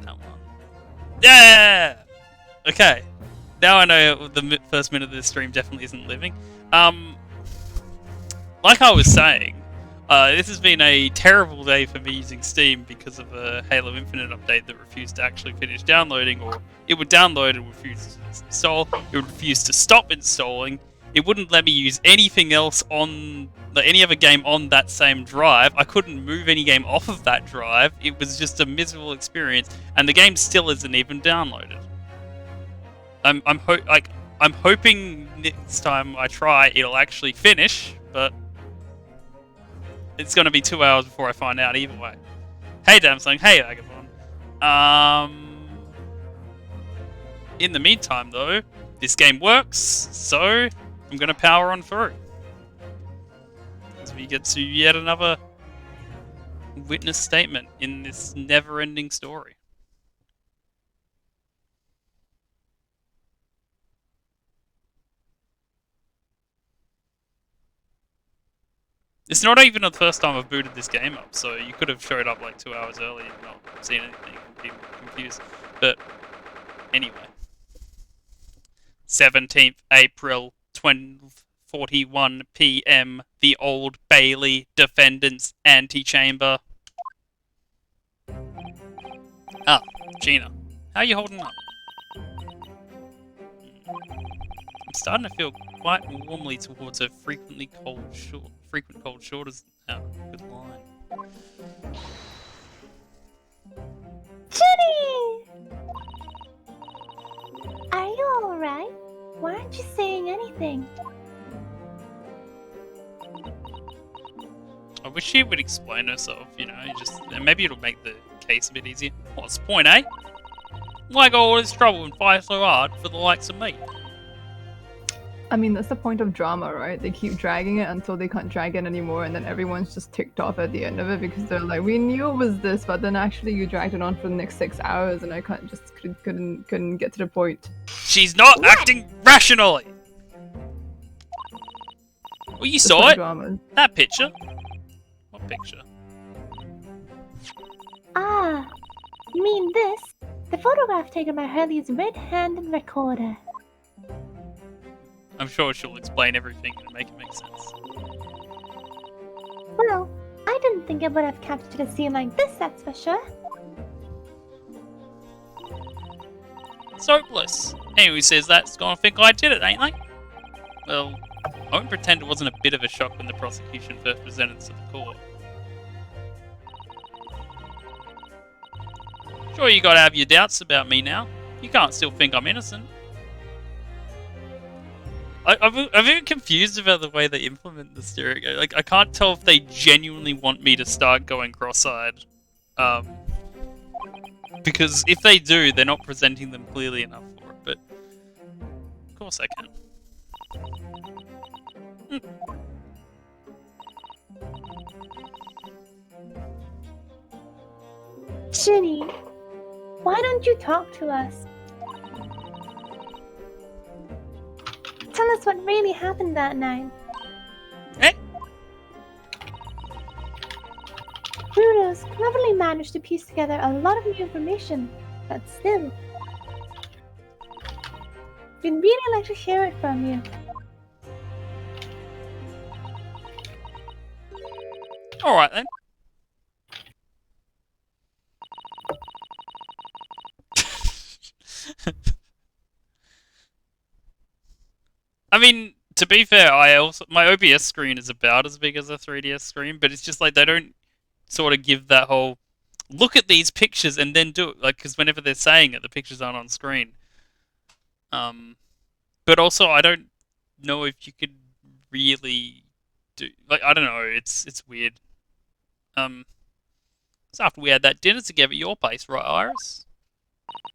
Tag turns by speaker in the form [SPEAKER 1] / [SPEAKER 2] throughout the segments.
[SPEAKER 1] that one. Yeah! Okay. Now I know the first minute of this stream definitely isn't living. Like I was saying, this has been a terrible day for me using Steam because of a Halo Infinite update that refused to actually finish downloading, or it would download and refuse to install, it would refuse to stop installing, it wouldn't let me use anything else on, like, any other game on that same drive, I couldn't move any game off of that drive, it was just a miserable experience, and the game still isn't even downloaded. I'm hoping next time I try it'll actually finish, but it's gonna be 2 hours before I find out either way. Hey Damsung, hey Agabon. In the meantime though, this game works, so I'm gonna power on through. As we get to yet another witness statement in this never-ending story. It's not even the first time I've booted this game up, so you could have showed up like 2 hours early and not seen anything and been confused. But anyway. 17th April, 12:41 PM, the Old Bailey Defendant's Antechamber. Ah, Gina. How are you holding up? I'm starting to feel quite warmly towards a frequent cold shoulders. Oh, good line.
[SPEAKER 2] Jenny! Are you alright? Why aren't you saying anything?
[SPEAKER 1] I wish she would explain herself, you know, just maybe it'll make the case a bit easier. What's the point, eh? Why go all this trouble and fight so hard for the likes of me?
[SPEAKER 3] I mean, that's the point of drama, right? They keep dragging it until they can't drag it anymore, and then everyone's just ticked off at the end of it because they're like, "We knew it was this, but then actually you dragged it on for the next 6 hours, and I couldn't get to the point."
[SPEAKER 1] She's not acting rationally. Well, you saw it.
[SPEAKER 3] Dramas.
[SPEAKER 1] That picture. What picture?
[SPEAKER 2] Ah, you mean this? The photograph taken by Hurley's red-handed recorder.
[SPEAKER 1] I'm sure she'll explain everything and make it make sense.
[SPEAKER 2] Well, I didn't think it would have captured a scene like this, that's for sure.
[SPEAKER 1] It's hopeless. Anyone who says that's gonna think I did it, ain't they? Well, I won't pretend it wasn't a bit of a shock when the prosecution first presented to the court. Sure, you gotta have your doubts about me now. You can't still think I'm innocent. I'm even confused about the way they implement the stereo. Like, I can't tell if they genuinely want me to start going cross-eyed. Because if they do, they're not presenting them clearly enough for it, but... Of course I can.
[SPEAKER 2] Ginny, why don't you talk to us? Tell us what really happened that night.
[SPEAKER 1] Eh?
[SPEAKER 2] Bruno's cleverly managed to piece together a lot of new information, but still. We'd really like to hear it from you.
[SPEAKER 1] Alright then. I mean, to be fair, my OBS screen is about as big as a 3DS screen, but it's just like they don't sort of give that whole look at these pictures and then do it, like, because whenever they're saying it, the pictures aren't on screen. But also I don't know if you could really do, like, I don't know, it's weird. So after we had that dinner together at your place, right, Iris?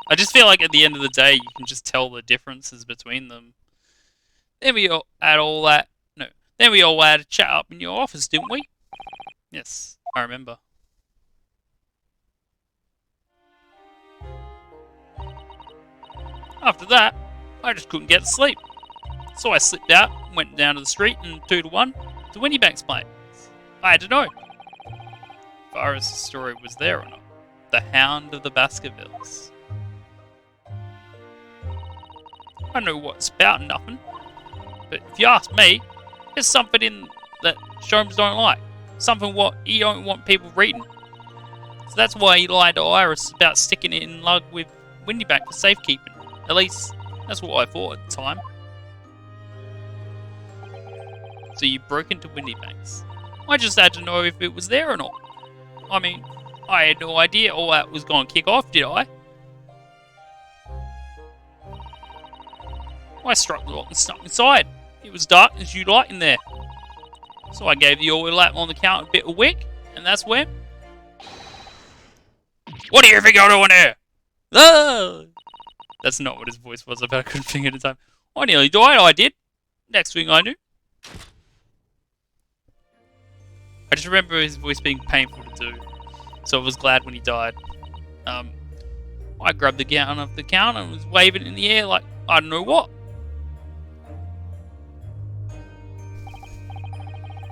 [SPEAKER 1] I just feel like at the end of the day, you can just tell the differences between them. Then we all had then we all had a chat up in your office, didn't we? Yes, I remember. After that, I just couldn't get to sleep. So I slipped out, went down to the street and 2 to 1 to Winniebank's place. I had to know if Iris' story was there or not. The Hound of the Baskervilles. I know what it's about, nothing. But if you ask me, there's something in that Sholmes don't like. Something what he don't want people reading. So that's why he lied to Iris about sticking it in lug with Windybank for safekeeping. At least, that's what I thought at the time. So you broke into Windybank's. I just had to know if it was there or not. I mean, I had no idea all that was going to kick off, did I? I struck the lock and snuck inside. It was dark as you light in there. So I gave the oil lamp on the counter a bit of wick, and that's when... What do you think you're doing here? Ah! That's not what his voice was, but I couldn't think at the time. I nearly died, I did. Next thing I knew. I just remember his voice being painful to do, so I was glad when he died. I grabbed the gown off the counter and was waving it in the air like I don't know what.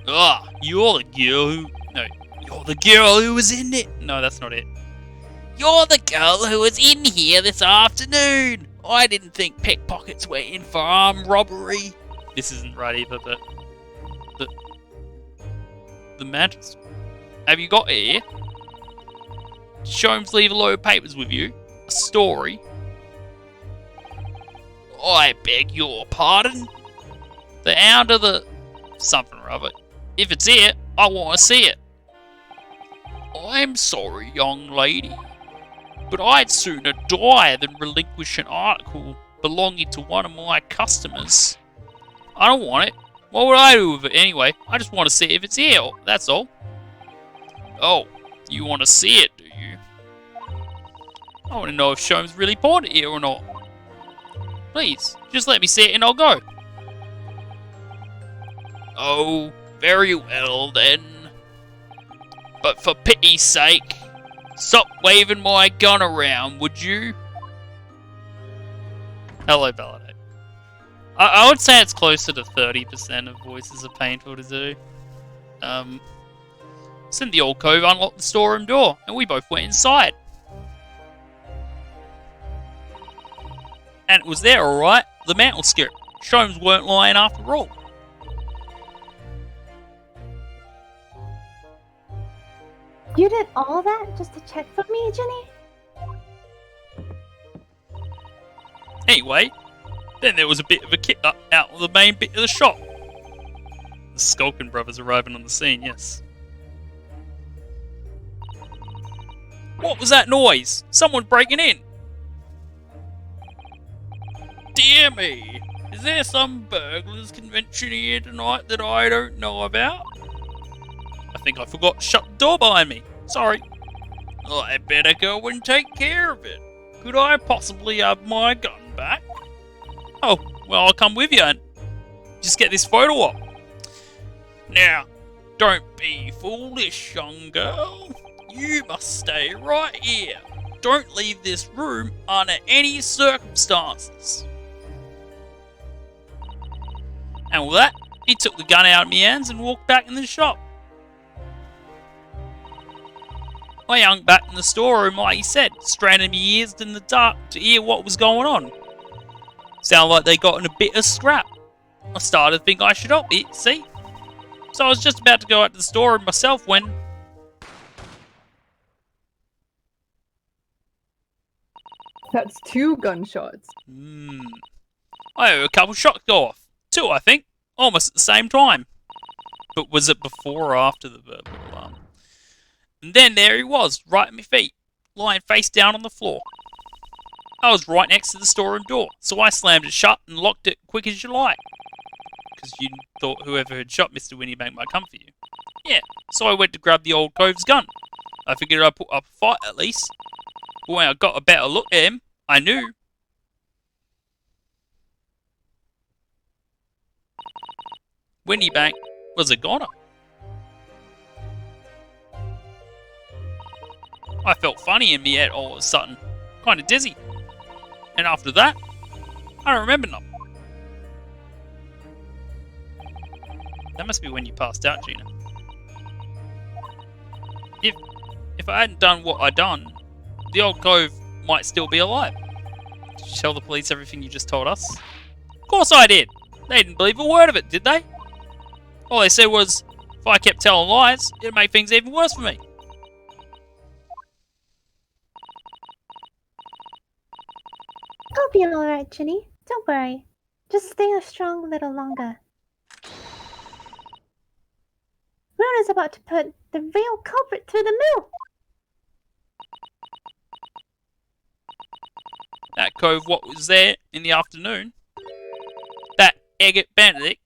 [SPEAKER 1] Ah, you're the girl who... No, you're the girl who was in it. No, that's not it. You're the girl who was in here this afternoon. I didn't think pickpockets were in for armed robbery. This isn't right either, but... The Manchester. Have you got it here? Did Sholmes leave a load of papers with you? A story? I beg your pardon? The Hound of the... something or other. If it's it, I want to see it. I'm sorry, young lady, but I'd sooner die than relinquish an article belonging to one of my customers. I don't want it. What would I do with it anyway? I just want to see if it's here, that's all. Oh, you want to see it, do you? I want to know if Sholmes really bought it here or not. Please, just let me see it and I'll go. Oh, very well then. But for pity's sake, stop waving my gun around, would you? Hello, Validate. I would say it's closer to 30% of voices are painful to do. Send the old cove unlocked the storeroom door, and we both went inside. And it was there, alright. The mantelscript. Sholmes weren't lying after all.
[SPEAKER 2] You did all that just to check for me, Jenny?
[SPEAKER 1] Anyway, then there was a bit of a kick up out of the main bit of the shop. The Skulkin brothers arriving on the scene, yes. What was that noise? Someone breaking in! Dear me, is there some burglars convention here tonight that I don't know about? I think I forgot to shut the door behind me. Sorry. I better go and take care of it. Could I possibly have my gun back? Oh, well, I'll come with you and just get this photo op. Now, don't be foolish, young girl. You must stay right here. Don't leave this room under any circumstances. And with that, he took the gun out of my hands and walked back in the shop. I hung back in the storeroom like he said, straining my ears in the dark to hear what was going on. Sounded like they got in a bit of scrap. I started to think I should help it, see? So I was just about to go out to the storeroom myself when...
[SPEAKER 3] That's 2 gunshots.
[SPEAKER 1] I heard a couple shots go off. 2, I think. Almost at the same time. But was it before or after the verbal alarm? And then there he was, right at my feet, lying face down on the floor. I was right next to the storeroom door, so I slammed it shut and locked it quick as you like. Because you thought whoever had shot Mr. Winniebank might come for you. Yeah, so I went to grab the old cove's gun. I figured I'd put up a fight at least. But when I got a better look at him, I knew. Winniebank was a goner. I felt funny in me head all of a sudden, kind of dizzy. And after that, I don't remember nothing. That must be when you passed out, Gina. If I hadn't done what I done, the old cove might still be alive. Did you tell the police everything you just told us? Of course I did. They didn't believe a word of it, did they? All they said was, if I kept telling lies, it'd make things even worse for me.
[SPEAKER 2] I'll be alright, Ginny. Don't worry. Just stay a strong little longer. Runa's about to put the real culprit through the mill.
[SPEAKER 1] That cove what was there in the afternoon? That Agate Benedict?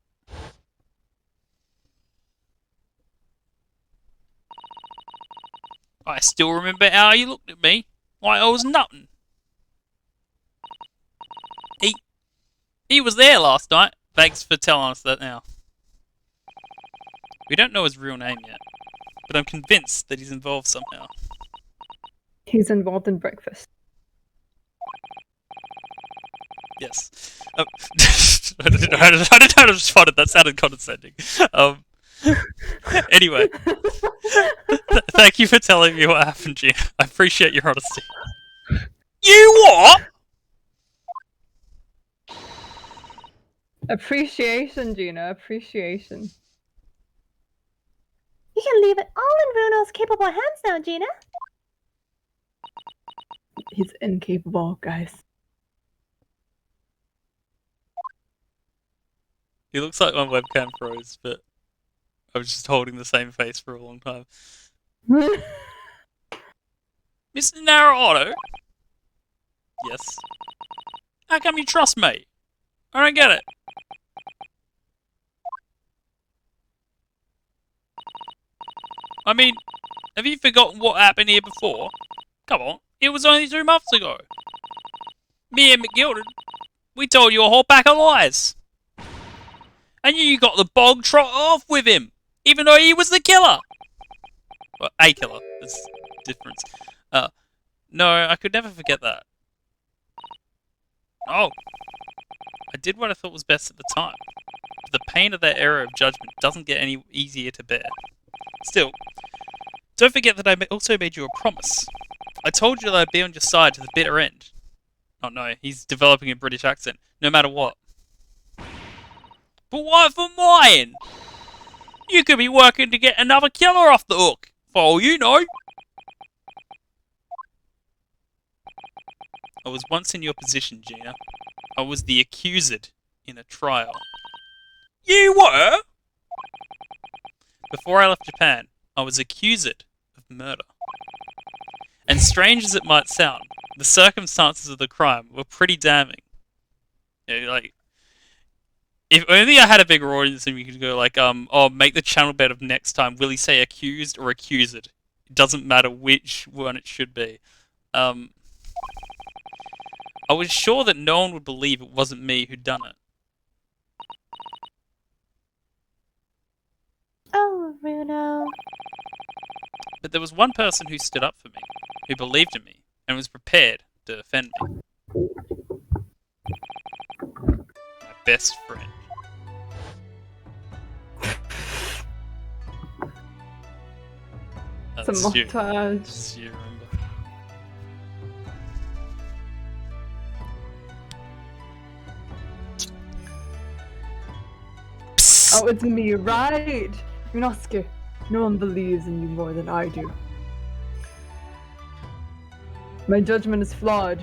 [SPEAKER 1] I still remember how you looked at me, like I was nothing. He was there last night. Thanks for telling us that now. We don't know his real name yet, but I'm convinced that he's involved somehow.
[SPEAKER 3] He's involved in breakfast.
[SPEAKER 1] Yes. I didn't know how to respond to that. Sounded condescending. Anyway. Thank you for telling me what happened, Gina. I appreciate your honesty. You what?
[SPEAKER 3] Appreciation, Gina. Appreciation.
[SPEAKER 2] You can leave it all in Runo's capable hands now, Gina.
[SPEAKER 3] He's incapable, guys.
[SPEAKER 1] He looks like my webcam froze, but I was just holding the same face for a long time. Mr. Naruto? Yes. How come you trust me? I don't get it. I mean, have you forgotten what happened here before? Come on, it was only 2 months ago. Me and McGilded, we told you a whole pack of lies. And you got the bog trot off with him, even though he was the killer. Well, a killer, there's a difference. No, I could never forget that. Oh. I did what I thought was best at the time. But the pain of that error of judgment doesn't get any easier to bear. Still, don't forget that I also made you a promise. I told you that I'd be on your side to the bitter end. Oh no, he's developing a British accent, no matter what. But why for mine? You could be working to get another killer off the hook, for all you know. I was once in your position, Gina. I was the accused in a trial. You were? Before I left Japan, I was accused of murder. And strange as it might sound, the circumstances of the crime were pretty damning. You know, like, if only I had a bigger audience and we could go like, oh, make the channel bet of next time, will he say accused or accused? It doesn't matter which one it should be. I was sure that no one would believe it wasn't me who'd done it.
[SPEAKER 2] Oh, Runo.
[SPEAKER 1] But there was one person who stood up for me, who believed in me, and was prepared to defend me. My best friend.
[SPEAKER 3] It's a
[SPEAKER 1] That's you.
[SPEAKER 3] montage.
[SPEAKER 1] That's you, remember.
[SPEAKER 3] Oh, it's me, right? Yunosuke, no one believes in you more than I do. My judgment is flawed,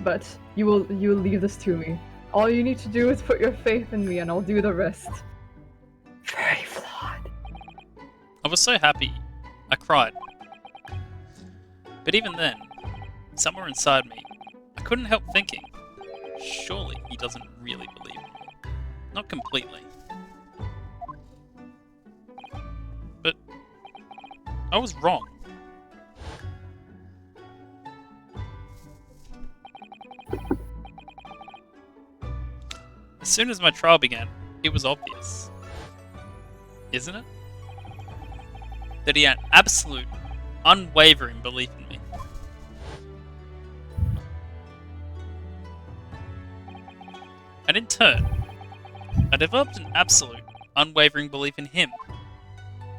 [SPEAKER 3] but you will leave this to me. All you need to do is put your faith in me and I'll do the rest. Very flawed.
[SPEAKER 1] I was so happy. I cried. But even then, somewhere inside me, I couldn't help thinking, surely he doesn't really believe me. Not completely. But I was wrong. As soon as my trial began, it was obvious. Isn't it? That he had absolute, unwavering belief in me. And in turn, I developed an absolute, unwavering belief in him.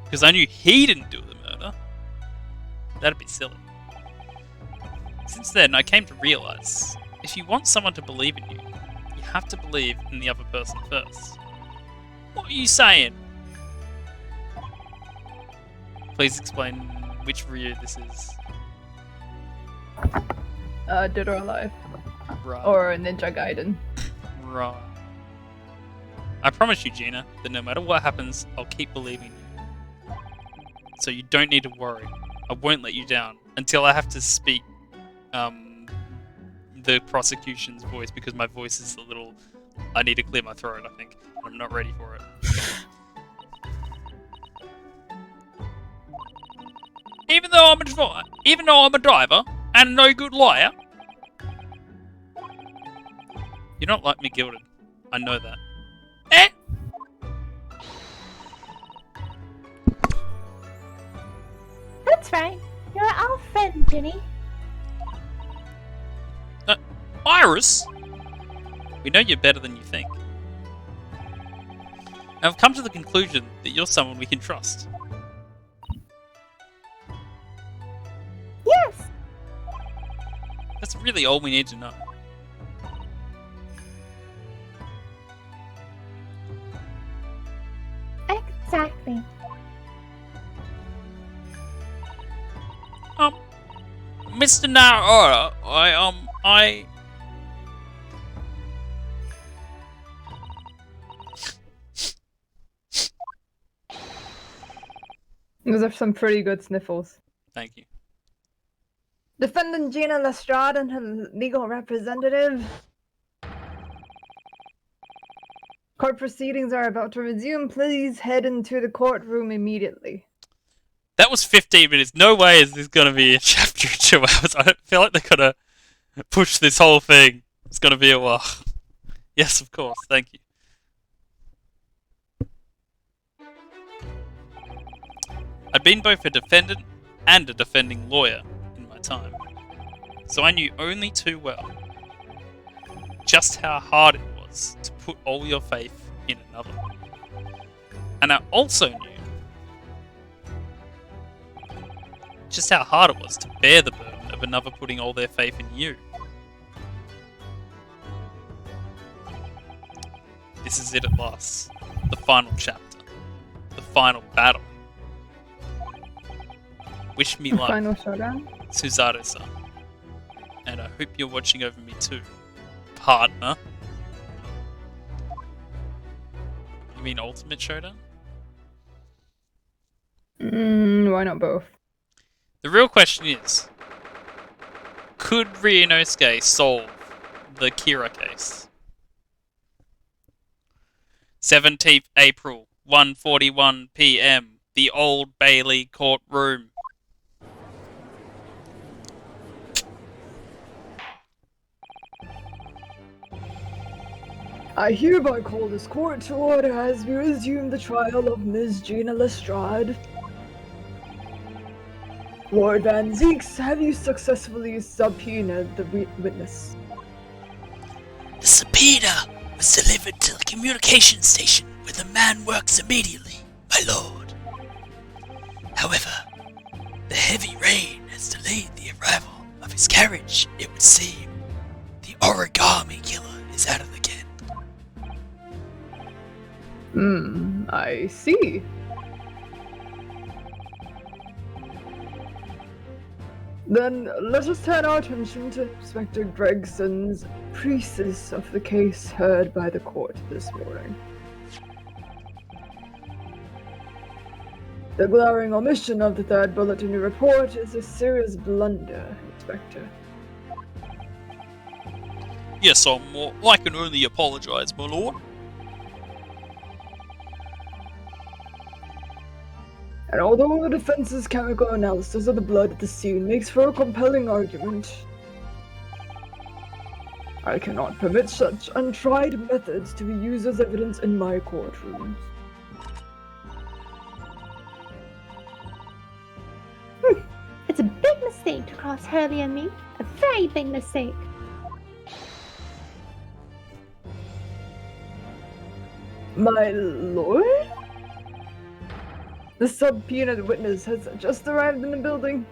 [SPEAKER 1] Because I knew he didn't do the murder. That'd be silly. Since then, I came to realize, if you want someone to believe in you, you have to believe in the other person first. What are you saying? Please explain which Ryu this is.
[SPEAKER 3] Dead or Alive.
[SPEAKER 1] Right.
[SPEAKER 3] Or Ninja Gaiden.
[SPEAKER 1] Right. I promise you, Gina, that no matter what happens, I'll keep believing you. So you don't need to worry. I won't let you down until I have to speak the prosecution's voice, because my voice is a little... I need to clear my throat, I think. I'm not ready for it. Even though I'm a driver and no good liar, you're not like me, Gilded. I know that. Eh?
[SPEAKER 2] That's right. You're our friend, Ginny.
[SPEAKER 1] Iris? We know you're better than you think. And I've come to the conclusion that you're someone we can trust.
[SPEAKER 2] Yes.
[SPEAKER 1] That's really all we need to know.
[SPEAKER 2] Exactly.
[SPEAKER 1] Mr. Naora, I...
[SPEAKER 3] Those are some pretty good sniffles.
[SPEAKER 1] Thank you.
[SPEAKER 3] Defendant Gina Lestrade and her legal representative. Court proceedings are about to resume. Please head into the courtroom immediately.
[SPEAKER 1] That was 15 minutes. No way is this gonna be a chapter in 2 hours. I feel like they're gonna push this whole thing. It's gonna be a while. Yes, of course. Thank you. I'd been both a defendant and a defending lawyer in my time, so I knew only too well just how hard it was to put all your faith in another. And I also knew just how hard it was to bear the burden of another putting all their faith in you. This is it at last. The final chapter. The final battle. Wish me luck,
[SPEAKER 3] Final showdown.
[SPEAKER 1] Suzaru-san. And I hope you're watching over me too, partner. You mean Ultimate Showdown?
[SPEAKER 3] Why not both?
[SPEAKER 1] The real question is, could Ryunosuke solve the Kira case? 17th April, 1:41 PM, the Old Bailey courtroom.
[SPEAKER 3] I hereby call this court to order as we resume the trial of Ms. Gina Lestrade. Lord Van Zeeks, have you successfully subpoenaed the witness?
[SPEAKER 4] The subpoena was delivered to the communication station where the man works immediately, my lord. However, the heavy rain has delayed the arrival of his carriage, it would seem. The origami killer is out of the can.
[SPEAKER 3] I see. Then let us turn our attention to Inspector Gregson's precis of the case heard by the court this morning. The glaring omission of the third bulletin report is a serious blunder, Inspector.
[SPEAKER 1] Yes, I can only apologise, my lord.
[SPEAKER 3] And although the defense's chemical analysis of the blood at the scene makes for a compelling argument, I cannot permit such untried methods to be used as evidence in my courtroom.
[SPEAKER 2] It's a big mistake to cross Hurley and me. A very big mistake.
[SPEAKER 3] My lord? The subpoenaed witness has just arrived in the building.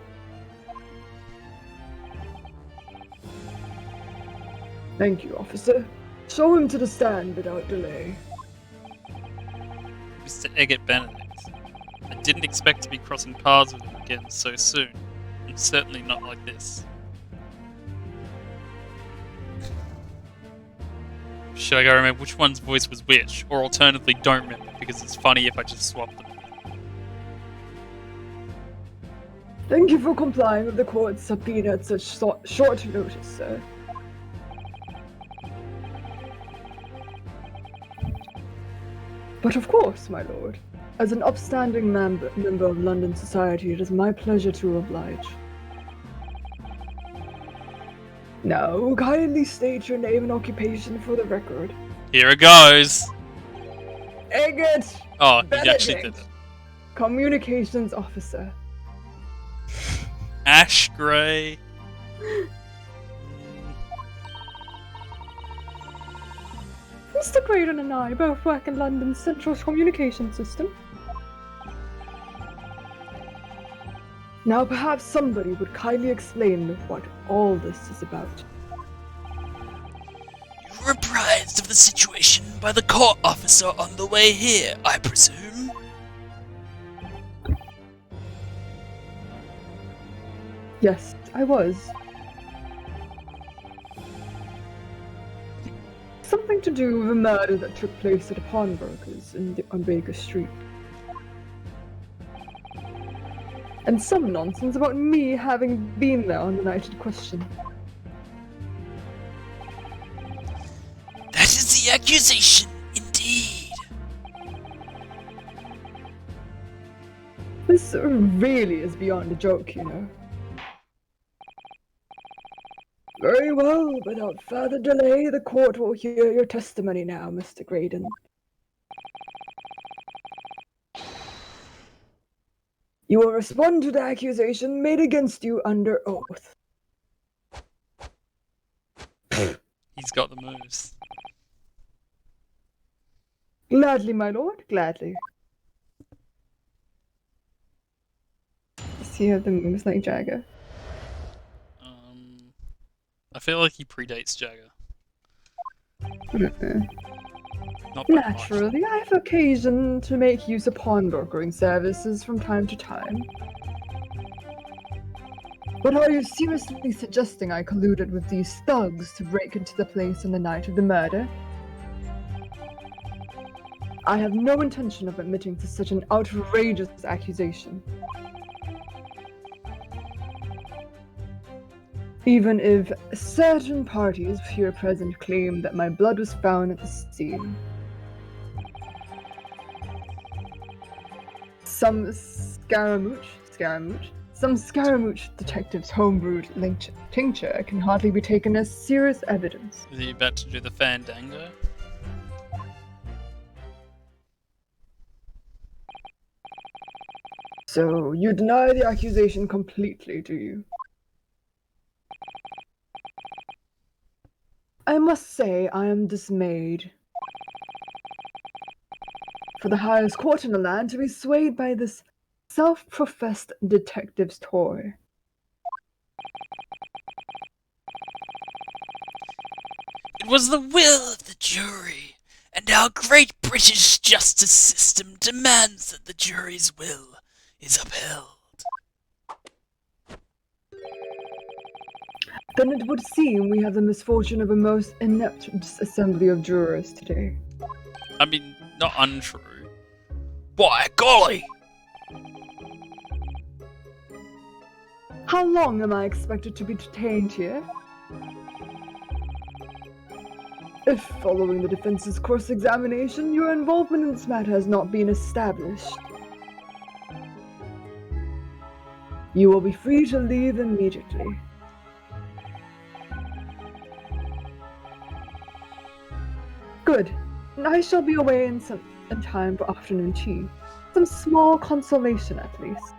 [SPEAKER 3] Thank you, officer. Show him to the stand without delay.
[SPEAKER 1] Mr. Eggert Benedict. I didn't expect to be crossing paths with him again so soon, and certainly not like this. Should I go remember which one's voice was which, or alternatively don't remember because it's funny if I just swap them?
[SPEAKER 3] Thank you for complying with the court's subpoena at such short notice, sir. But of course, my lord. As an upstanding member of London society, it is my pleasure to oblige. Now, kindly state your name and occupation for the record.
[SPEAKER 1] Here it goes!
[SPEAKER 3] Eggert
[SPEAKER 1] Oh, he
[SPEAKER 3] Benedict,
[SPEAKER 1] actually did it.
[SPEAKER 3] Communications Officer.
[SPEAKER 1] Ash Grey.
[SPEAKER 3] Mr. Graydon and I both work in London's central communication system. Now perhaps somebody would kindly explain what all this is about.
[SPEAKER 4] You were apprised of the situation by the court officer on the way here, I presume?
[SPEAKER 3] Yes, I was. Something to do with a murder that took place at a pawnbroker's on Baker Street. And some nonsense about me having been there on the night in question.
[SPEAKER 4] That is the accusation, indeed.
[SPEAKER 3] This really is beyond a joke, you know. Very well, without further delay, the court will hear your testimony now, Mr. Graydon. You will respond to the accusation made against you under oath.
[SPEAKER 1] He's got the moves.
[SPEAKER 3] Gladly, my lord, gladly. Does he have the moves like Jagger?
[SPEAKER 1] I feel like he predates Jagger.
[SPEAKER 3] Mm-mm.
[SPEAKER 1] Not by much.
[SPEAKER 3] Naturally, I have occasion to make use of pawnbrokering services from time to time. But are you seriously suggesting I colluded with these thugs to break into the place on the night of the murder? I have no intention of admitting to such an outrageous accusation. Even if certain parties here present claim that my blood was found at the scene. Some Scaramouche detective's homebrewed tincture can hardly be taken as serious evidence.
[SPEAKER 1] Is he about to do the Fandango?
[SPEAKER 3] So, you deny the accusation completely, do you? I must say I am dismayed. For the highest court in the land to be swayed by this self-professed detective's toy.
[SPEAKER 4] It was the will of the jury, and our great British justice system demands that the jury's will is upheld.
[SPEAKER 3] Then it would seem we have the misfortune of a most inept assembly of jurors today.
[SPEAKER 1] I mean, not untrue.
[SPEAKER 4] By golly!
[SPEAKER 3] How long am I expected to be detained here? If, following the defense's cross-examination, your involvement in this matter has not been established, you will be free to leave immediately. Good. I shall be away in time for afternoon tea. Some small consolation, at least.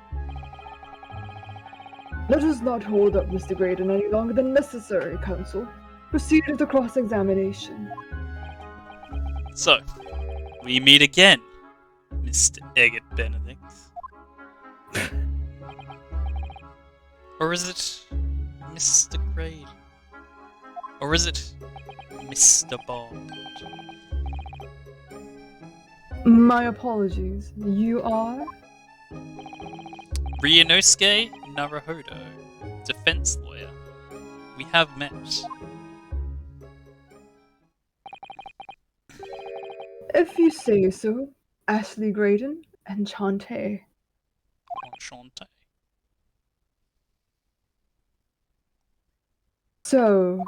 [SPEAKER 3] Let us not hold up Mr. Graydon any longer than necessary, counsel. Proceed with the cross-examination.
[SPEAKER 1] So, we meet again, Mr. Eggert Benedict. Or is it Mr. Graydon? Or is it Mr. Bond?
[SPEAKER 3] My apologies. You are?
[SPEAKER 1] Ryunosuke Naruhodo, defense lawyer. We have met.
[SPEAKER 3] If you say so. Ashley Graydon, enchanté.
[SPEAKER 1] Enchanté.
[SPEAKER 3] So,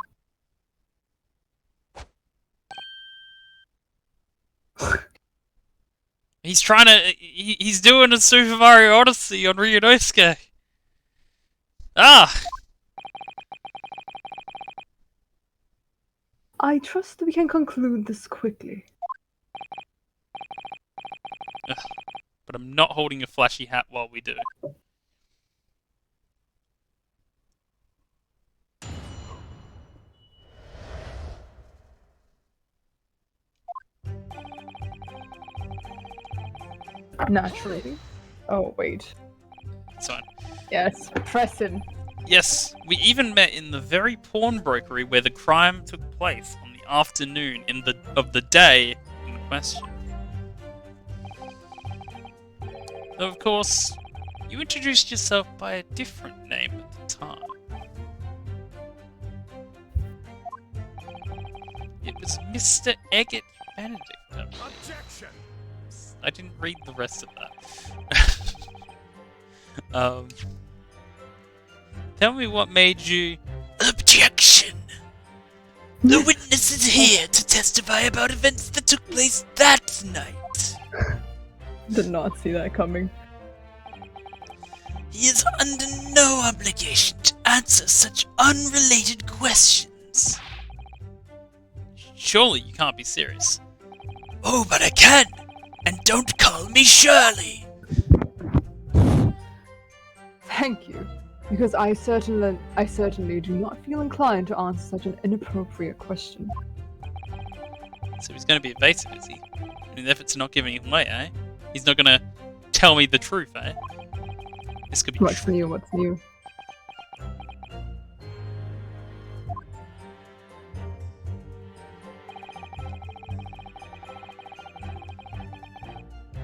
[SPEAKER 1] He's trying to. He's doing a Super Mario Odyssey on Ryunosuke. Ah!
[SPEAKER 3] I trust we can conclude this quickly.
[SPEAKER 1] But I'm not holding a flashy hat while we do.
[SPEAKER 3] Naturally. Oh, wait.
[SPEAKER 1] It's fine.
[SPEAKER 3] Yes, press him.
[SPEAKER 1] Yes, we even met in the very pawnbrokery where the crime took place on the afternoon of the day in question. Though, of course, you introduced yourself by a different name at the time. It was Mr. Eggett Benedict.
[SPEAKER 5] Objection!
[SPEAKER 1] I didn't read the rest of that. Tell me what made you...
[SPEAKER 4] Objection! The witness is here to testify about events that took place that night.
[SPEAKER 3] Did not see that coming.
[SPEAKER 4] He is under no obligation to answer such unrelated questions.
[SPEAKER 1] Surely you can't be serious.
[SPEAKER 4] Oh, but I can! And don't call me Shirley!
[SPEAKER 3] Thank you, because I certainly do not feel inclined to answer such an inappropriate question.
[SPEAKER 1] So he's going to be evasive, is he? In an effort to not give anything away, eh? He's not going to tell me the truth, eh? This could be
[SPEAKER 3] What's new? What's new?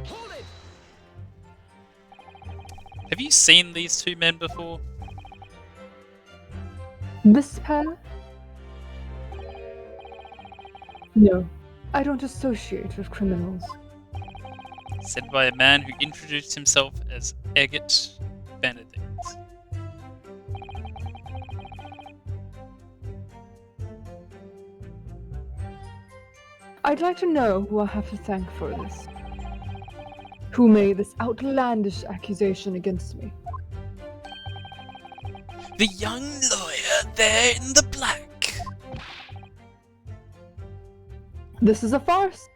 [SPEAKER 5] Hold it!
[SPEAKER 1] Have you seen these two men before?
[SPEAKER 3] This pair? No, I don't associate with criminals.
[SPEAKER 1] Said by a man who introduced himself as Eggett Benedict.
[SPEAKER 3] I'd like to know who I have to thank for this. Who made this outlandish accusation against me?
[SPEAKER 4] The young lawyer there in the black.
[SPEAKER 3] This is a farce.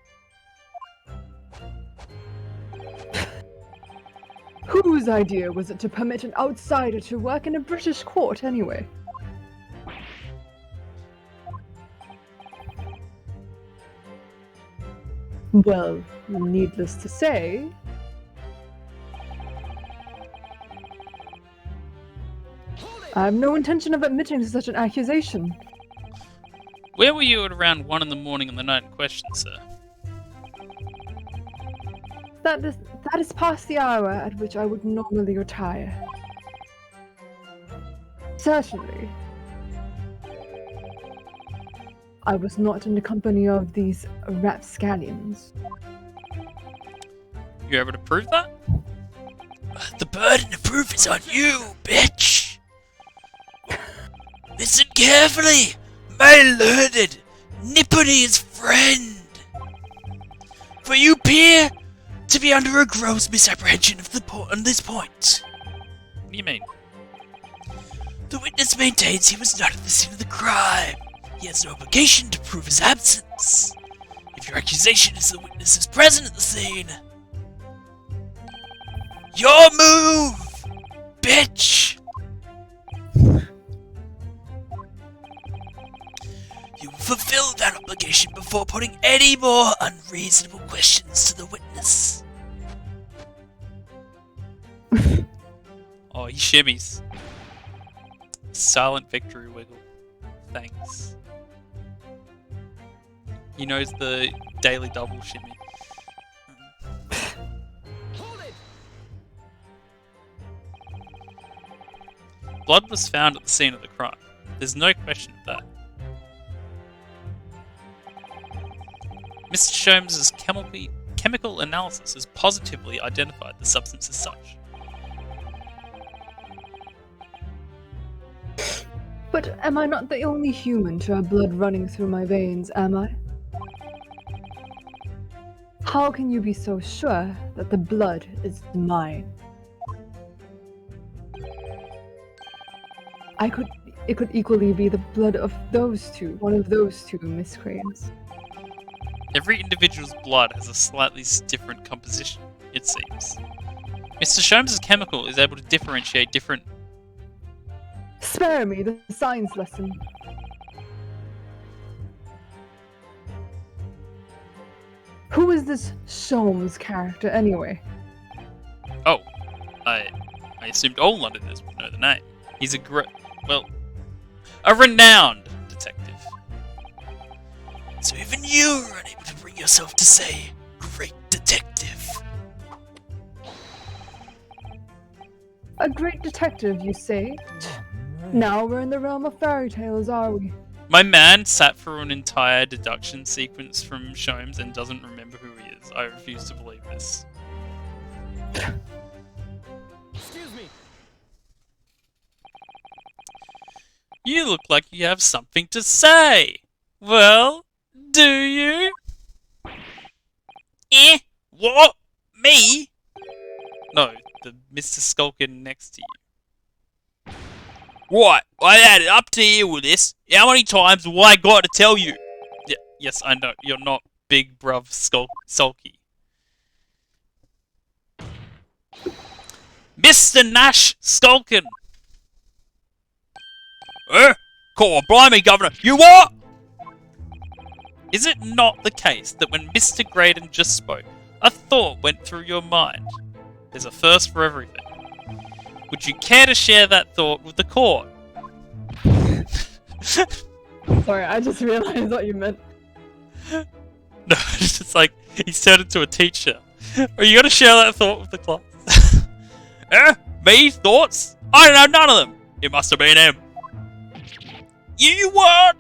[SPEAKER 3] Whose idea was it to permit an outsider to work in a British court anyway? Well, needless to say, I have no intention of admitting to such an accusation.
[SPEAKER 1] Where were you at around 1 in the morning on the night in question, sir?
[SPEAKER 3] That is past the hour at which I would normally retire. Certainly. I was not in the company of these rapscallions.
[SPEAKER 1] You able to prove that?
[SPEAKER 4] The burden of proof is on you, bitch! Listen carefully, my learned Nipponese friend! For you appear to be under a gross misapprehension of on this point.
[SPEAKER 1] What do you mean?
[SPEAKER 4] The witness maintains he was not at the scene of the crime. He has no obligation to prove his absence. If your accusation is the witness is present at the scene, your move, bitch! You will fulfill that obligation before putting any more unreasonable questions to the witness.
[SPEAKER 1] Oh, he shimmies. Silent victory wiggle. Thanks. He knows the daily double shimmy. Blood was found at the scene of the crime. There's no question of that. Mr. Sholmes' chemical analysis has positively identified the substance as such.
[SPEAKER 3] But am I not the only human to have blood running through my veins, am I? How can you be so sure that the blood is mine? It could equally be the blood of those two, one of those two miscreants.
[SPEAKER 1] Every individual's blood has a slightly different composition, it seems. Mr. Sholmes' chemical is able to differentiate different...
[SPEAKER 3] Spare me the science lesson. Who is this Sholmes character anyway?
[SPEAKER 1] Oh, I assumed all Londoners would know the name. He's a renowned detective.
[SPEAKER 4] So even you are unable to bring yourself to say, great detective.
[SPEAKER 3] A great detective, you say? Now we're in the realm of fairy tales, are we?
[SPEAKER 1] My man sat through an entire deduction sequence from Sholmes and doesn't remember who he is. I refuse to believe this.
[SPEAKER 5] Excuse me.
[SPEAKER 1] You look like you have something to say. Well, do you? What? Me? No, the Mr. Skulkin next to you.
[SPEAKER 4] Right, I added up to here with this. How many times have I got to tell you?
[SPEAKER 1] Yeah, yes, I know. You're not big bruv sulky. Mr. Nash Skulkin!
[SPEAKER 4] Call on, blimey, Governor. You what?
[SPEAKER 1] Is it not the case that when Mr. Graydon just spoke, a thought went through your mind? There's a first for everything. Would you care to share that thought with the court?
[SPEAKER 3] Sorry, I just realized what you meant.
[SPEAKER 1] No, it's just like, he's turned into a teacher. Are you going to share that thought with the class?
[SPEAKER 4] Me? Thoughts? I don't know none of them. It must have been him. You what?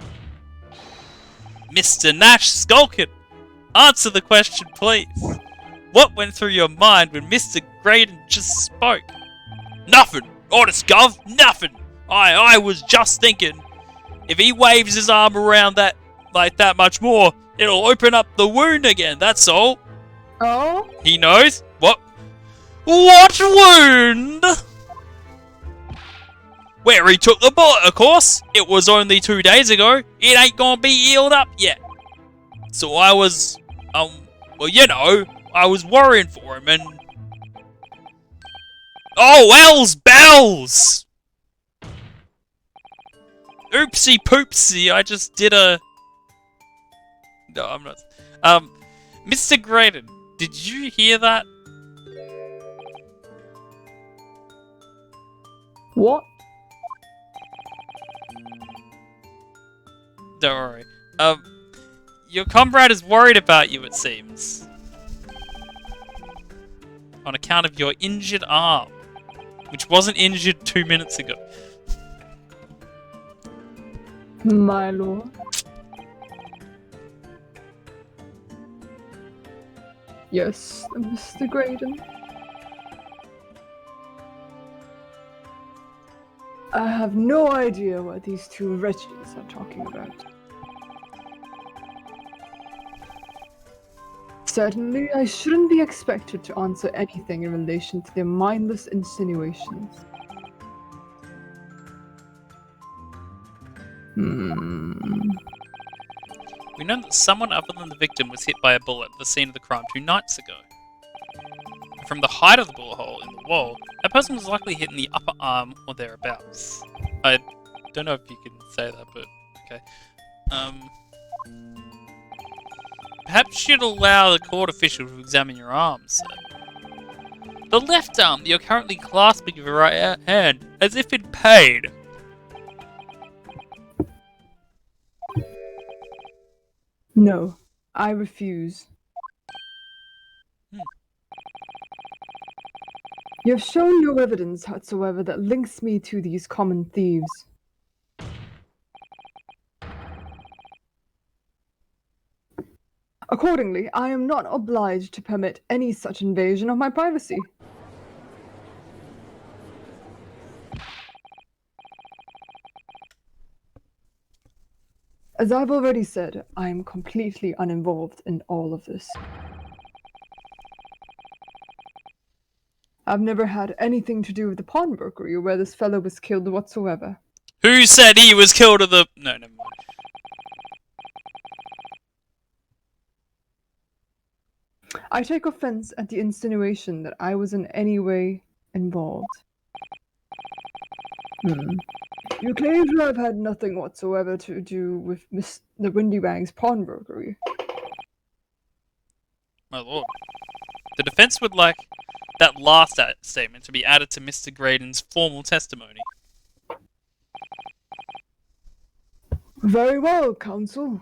[SPEAKER 1] Mr. Nash Skulkin, answer the question, please. What went through your mind when Mr. Graydon just spoke?
[SPEAKER 4] Nothing. Honest, Gov. Nothing. I was just thinking, if he waves his arm around that like that much more, it'll open up the wound again, that's all.
[SPEAKER 3] Oh?
[SPEAKER 1] He knows? What wound?
[SPEAKER 4] Where he took the bullet, of course. It was only 2 days ago. It ain't gonna be healed up yet. So I was, well, you know, I was worrying for him and... Oh, Wells Bells!
[SPEAKER 1] Oopsie poopsie, I just did a... No, I'm not... Mr. Graydon, did you hear that?
[SPEAKER 3] What?
[SPEAKER 1] Don't worry. Your comrade is worried about you, it seems. On account of your injured arm, which wasn't injured 2 minutes ago.
[SPEAKER 3] My lord. Yes, Mr. Graydon. I have no idea what these two wretches are talking about. Certainly, I shouldn't be expected to answer anything in relation to their mindless insinuations.
[SPEAKER 1] We know that someone other than the victim was hit by a bullet at the scene of the crime 2 nights ago. From the height of the bullet hole in the wall, that person was likely hit in the upper arm or thereabouts. I don't know if you can say that, but okay. Perhaps you'd allow the court official to examine your arms, sir. The left arm that you're currently clasping with your right hand, as if in pain.
[SPEAKER 3] No, I refuse. You have shown no evidence whatsoever that links me to these common thieves. Accordingly, I am not obliged to permit any such invasion of my privacy. As I've already said, I am completely uninvolved in all of this. I've never had anything to do with the pawnbrokery or where this fellow was killed whatsoever.
[SPEAKER 1] Who said he was killed at the... No, never mind.
[SPEAKER 3] I take offense at the insinuation that I was in any way involved. You claim to have had nothing whatsoever to do with the Windy Wang's pawnbrokery.
[SPEAKER 1] My lord. The defense would like that last statement to be added to Mr. Graydon's formal testimony.
[SPEAKER 3] Very well, counsel.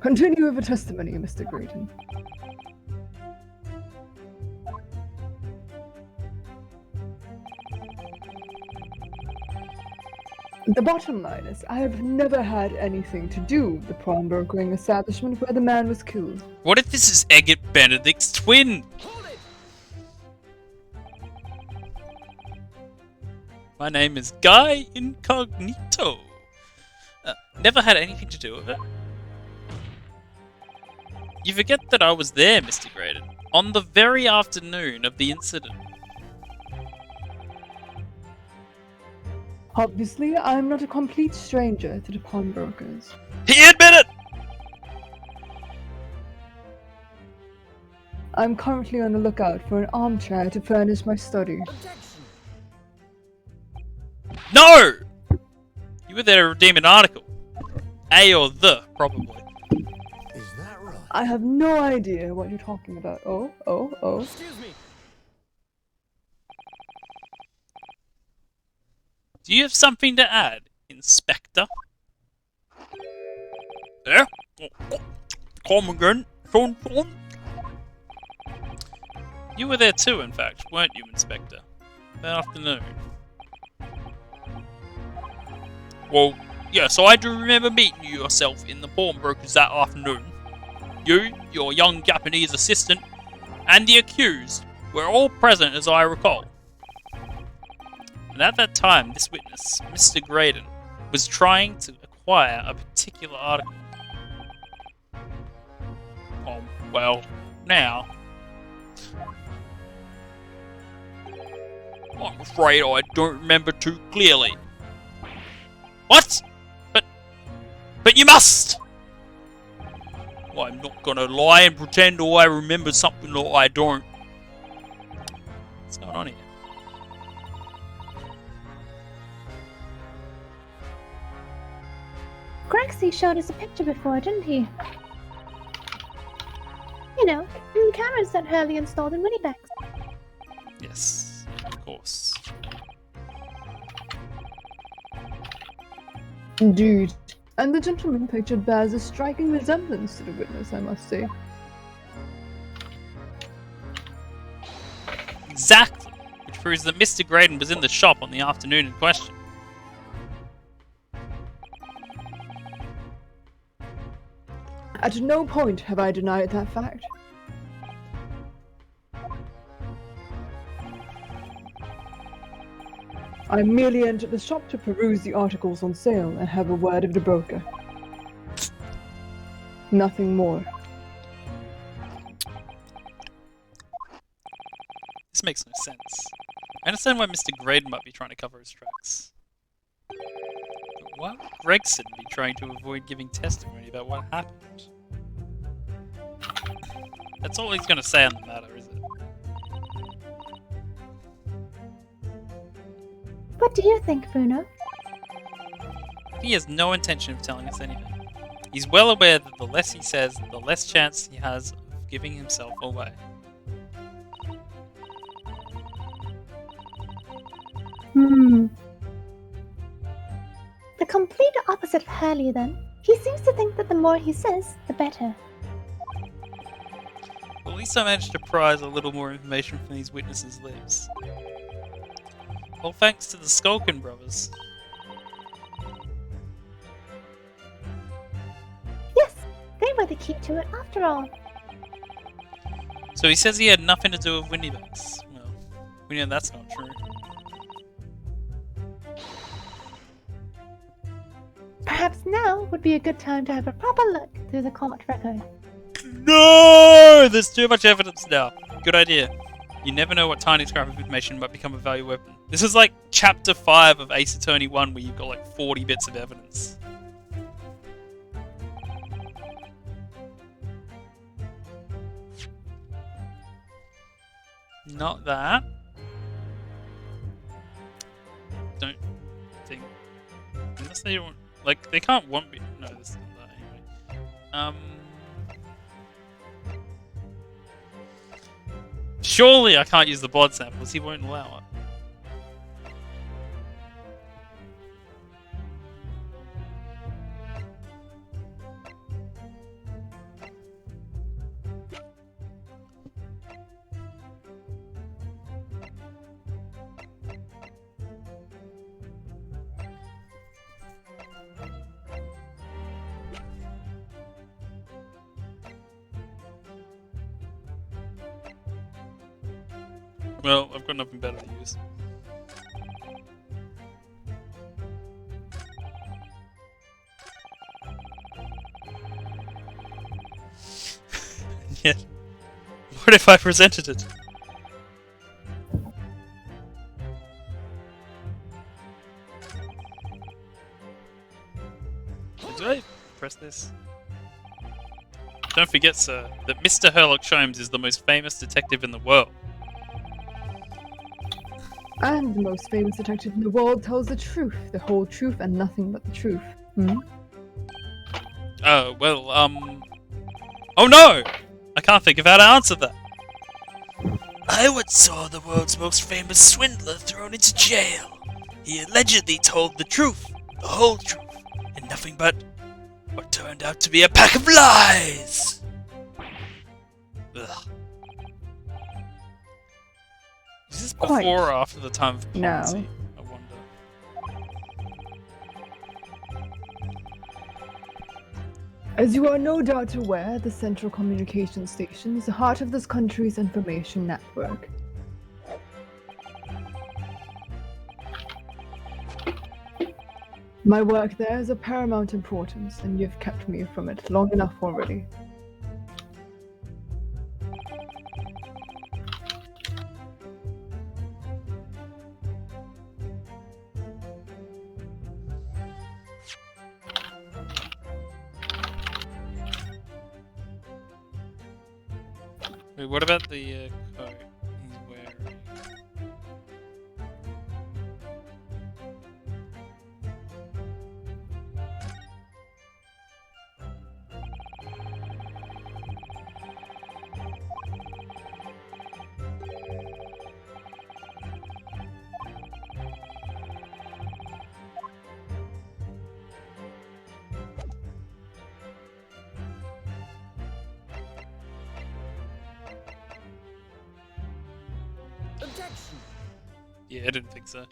[SPEAKER 3] Continue with the testimony, Mr. Graydon. The bottom line is, I have never had anything to do with the pawnbrokering establishment where the man was killed.
[SPEAKER 1] What if this is Eggert Benedict's twin? My name is Guy Incognito. Never had anything to do with it. You forget that I was there, Mr. Graydon, on the very afternoon of the incident.
[SPEAKER 3] Obviously, I am not a complete stranger to the pawnbrokers.
[SPEAKER 1] He admitted!
[SPEAKER 3] I'm currently on the lookout for an armchair to furnish my study.
[SPEAKER 1] No! You were there to redeem an article. A or the, probably.
[SPEAKER 5] Is that right?
[SPEAKER 3] I have no idea what you're talking about. Oh.
[SPEAKER 5] Excuse me.
[SPEAKER 1] Do you have something to add, Inspector? Yeah? Come again, son. You were there too, in fact, weren't you, Inspector? That afternoon. Well, yes, I do remember meeting you yourself in the pawnbrokers that afternoon. You, your young Japanese assistant, and the accused were all present as I recall. And at that time, this witness, Mr. Graydon, was trying to acquire a particular article. Oh, well, now... I'm afraid I don't remember too clearly. What? But you must! Well, I'm not gonna lie and pretend I remember something that I don't. What's going on here?
[SPEAKER 2] Graxy showed us a picture before, didn't he? You know, cameras that Hurley installed in Winniebags.
[SPEAKER 1] Yes, of course.
[SPEAKER 3] Indeed. And the gentleman pictured bears a striking resemblance to the witness, I must say.
[SPEAKER 1] Exactly. Which proves that Mr. Graydon was in the shop on the afternoon in question.
[SPEAKER 3] At no point have I denied that fact. I merely entered the shop to peruse the articles on sale and have a word with the broker. Nothing more.
[SPEAKER 1] This makes no sense. I understand why Mr. Graydon might be trying to cover his tracks. But why would Gregson be trying to avoid giving testimony about what happened? That's all he's going to say on the matter, is it?
[SPEAKER 2] What do you think, Bruno?
[SPEAKER 1] He has no intention of telling us anything. He's well aware that the less he says, the less chance he has of giving himself away.
[SPEAKER 2] The complete opposite of Hurley, then. He seems to think that the more he says, the better.
[SPEAKER 1] Well, at least I managed to prise a little more information from these witnesses' lips. All thanks to the Skulkin brothers.
[SPEAKER 2] Yes, they were the key to it after all.
[SPEAKER 1] So he says he had nothing to do with Windybugs. Well, we know that's not true.
[SPEAKER 2] Perhaps now would be a good time to have a proper look through the court record.
[SPEAKER 1] No! There's too much evidence now. Good idea. You never know what tiny scrap of information might become a valuable weapon. This is like chapter 5 of Ace Attorney 1 where you've got like 40 bits of evidence. Not that. Don't think. Unless they don't. Like, they can't want me. No, this is not that anyway. Surely I can't use the blood samples, he won't allow it. Well, I've got nothing better to use. Yet, what if I presented it? Do I press this? Don't forget, sir, that Mr. Sherlock Holmes is the most famous detective in the world.
[SPEAKER 3] And the most famous detective in the world tells the truth, the whole truth, and nothing but the truth.
[SPEAKER 1] Oh, well, oh no! I can't think of how to answer that.
[SPEAKER 4] I once saw the world's most famous swindler thrown into jail. He allegedly told the truth, the whole truth, and nothing but what turned out to be a pack of lies!
[SPEAKER 1] Ugh. Is this
[SPEAKER 3] Quite.
[SPEAKER 1] before or after the time of
[SPEAKER 3] No.
[SPEAKER 1] Ponzi? I wonder.
[SPEAKER 3] As you are no doubt aware, the Central Communication Station is the heart of this country's information network. My work there is of paramount importance, and you've kept me from it long enough already.
[SPEAKER 1] Wait, what about the coat he's wearing?
[SPEAKER 5] Objection!
[SPEAKER 1] Yeah, I didn't think so.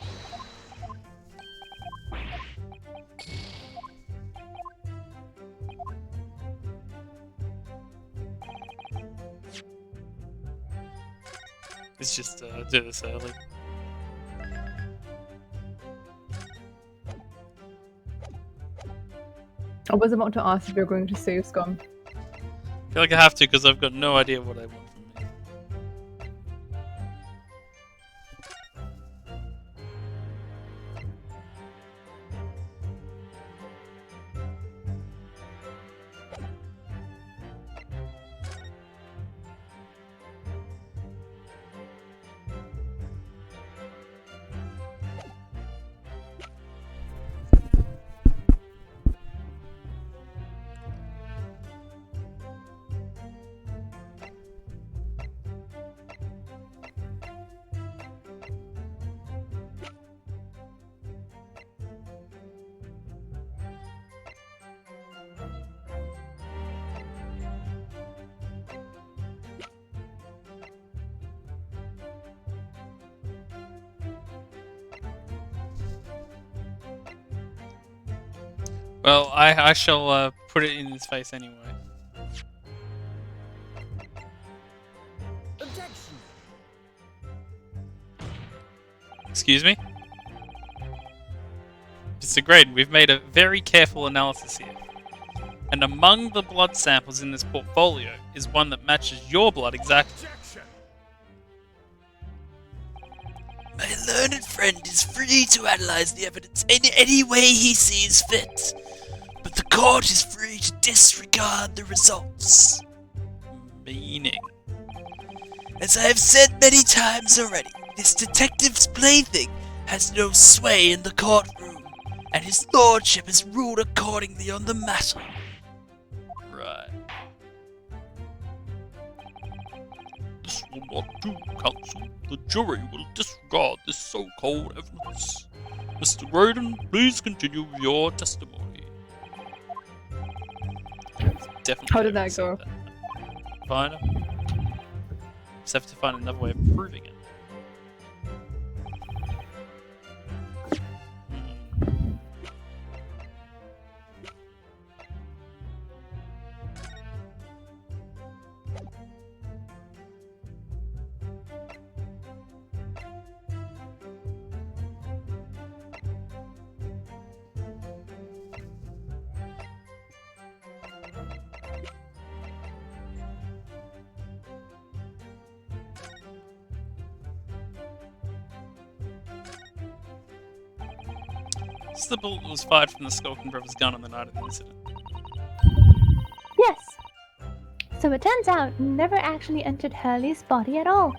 [SPEAKER 1] It's just do this early.
[SPEAKER 3] I was about to ask if you're going to save Scum.
[SPEAKER 1] I feel like I have to because I've got no idea what I want from me. Well, I shall put it in his face anyway.
[SPEAKER 5] Objection!
[SPEAKER 1] Excuse me? Disagreed. We've made a very careful analysis here. And among the blood samples in this portfolio is one that matches your blood exactly.
[SPEAKER 5] Objection!
[SPEAKER 4] My learned friend is free to analyze the evidence in any way he sees fit, but the court is free to disregard the results.
[SPEAKER 1] Meaning.
[SPEAKER 4] As I have said many times already, this detective's plaything has no sway in the courtroom, and his lordship has ruled accordingly on the matter.
[SPEAKER 1] Right. This will not do, counsel. The jury will disregard this so-called evidence. Mr. Graydon, please continue with your testimony. Definitely.
[SPEAKER 3] How did that go?
[SPEAKER 1] Fine. Just have to find another way of proving it. The bullet was fired from the Skulkin Brothers' gun on the night of the incident.
[SPEAKER 2] Yes. So it turns out it never actually entered Hurley's body at all.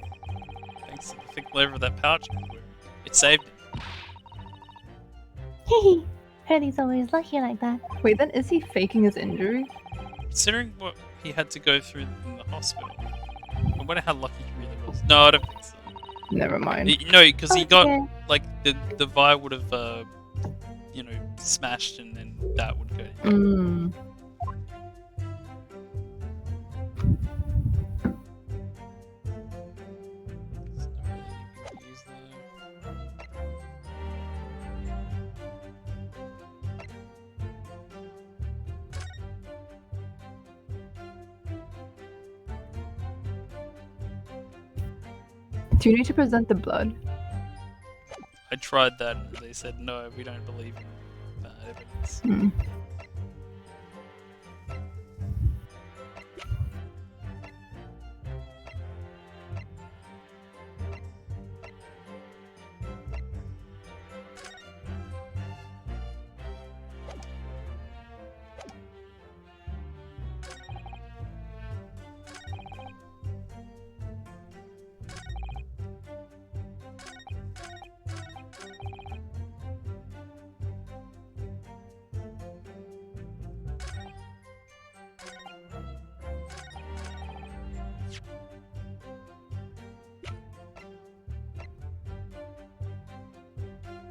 [SPEAKER 1] Thanks to the thick flavor of that pouch, it saved him.
[SPEAKER 2] Hehe. Hurley's always lucky like that.
[SPEAKER 3] Wait, then is he faking his injury?
[SPEAKER 1] Considering what he had to go through in the hospital, I wonder how lucky he really was. No, I don't think so.
[SPEAKER 3] Never mind.
[SPEAKER 1] No, because he got,
[SPEAKER 2] Okay.
[SPEAKER 1] like, the vial would have, you know, smashed and then that would go.
[SPEAKER 3] Mm.
[SPEAKER 1] There's not really anything to use there.
[SPEAKER 3] Do you need to present the blood?
[SPEAKER 1] I tried that and they said, no, we don't believe in that evidence.
[SPEAKER 3] Hmm.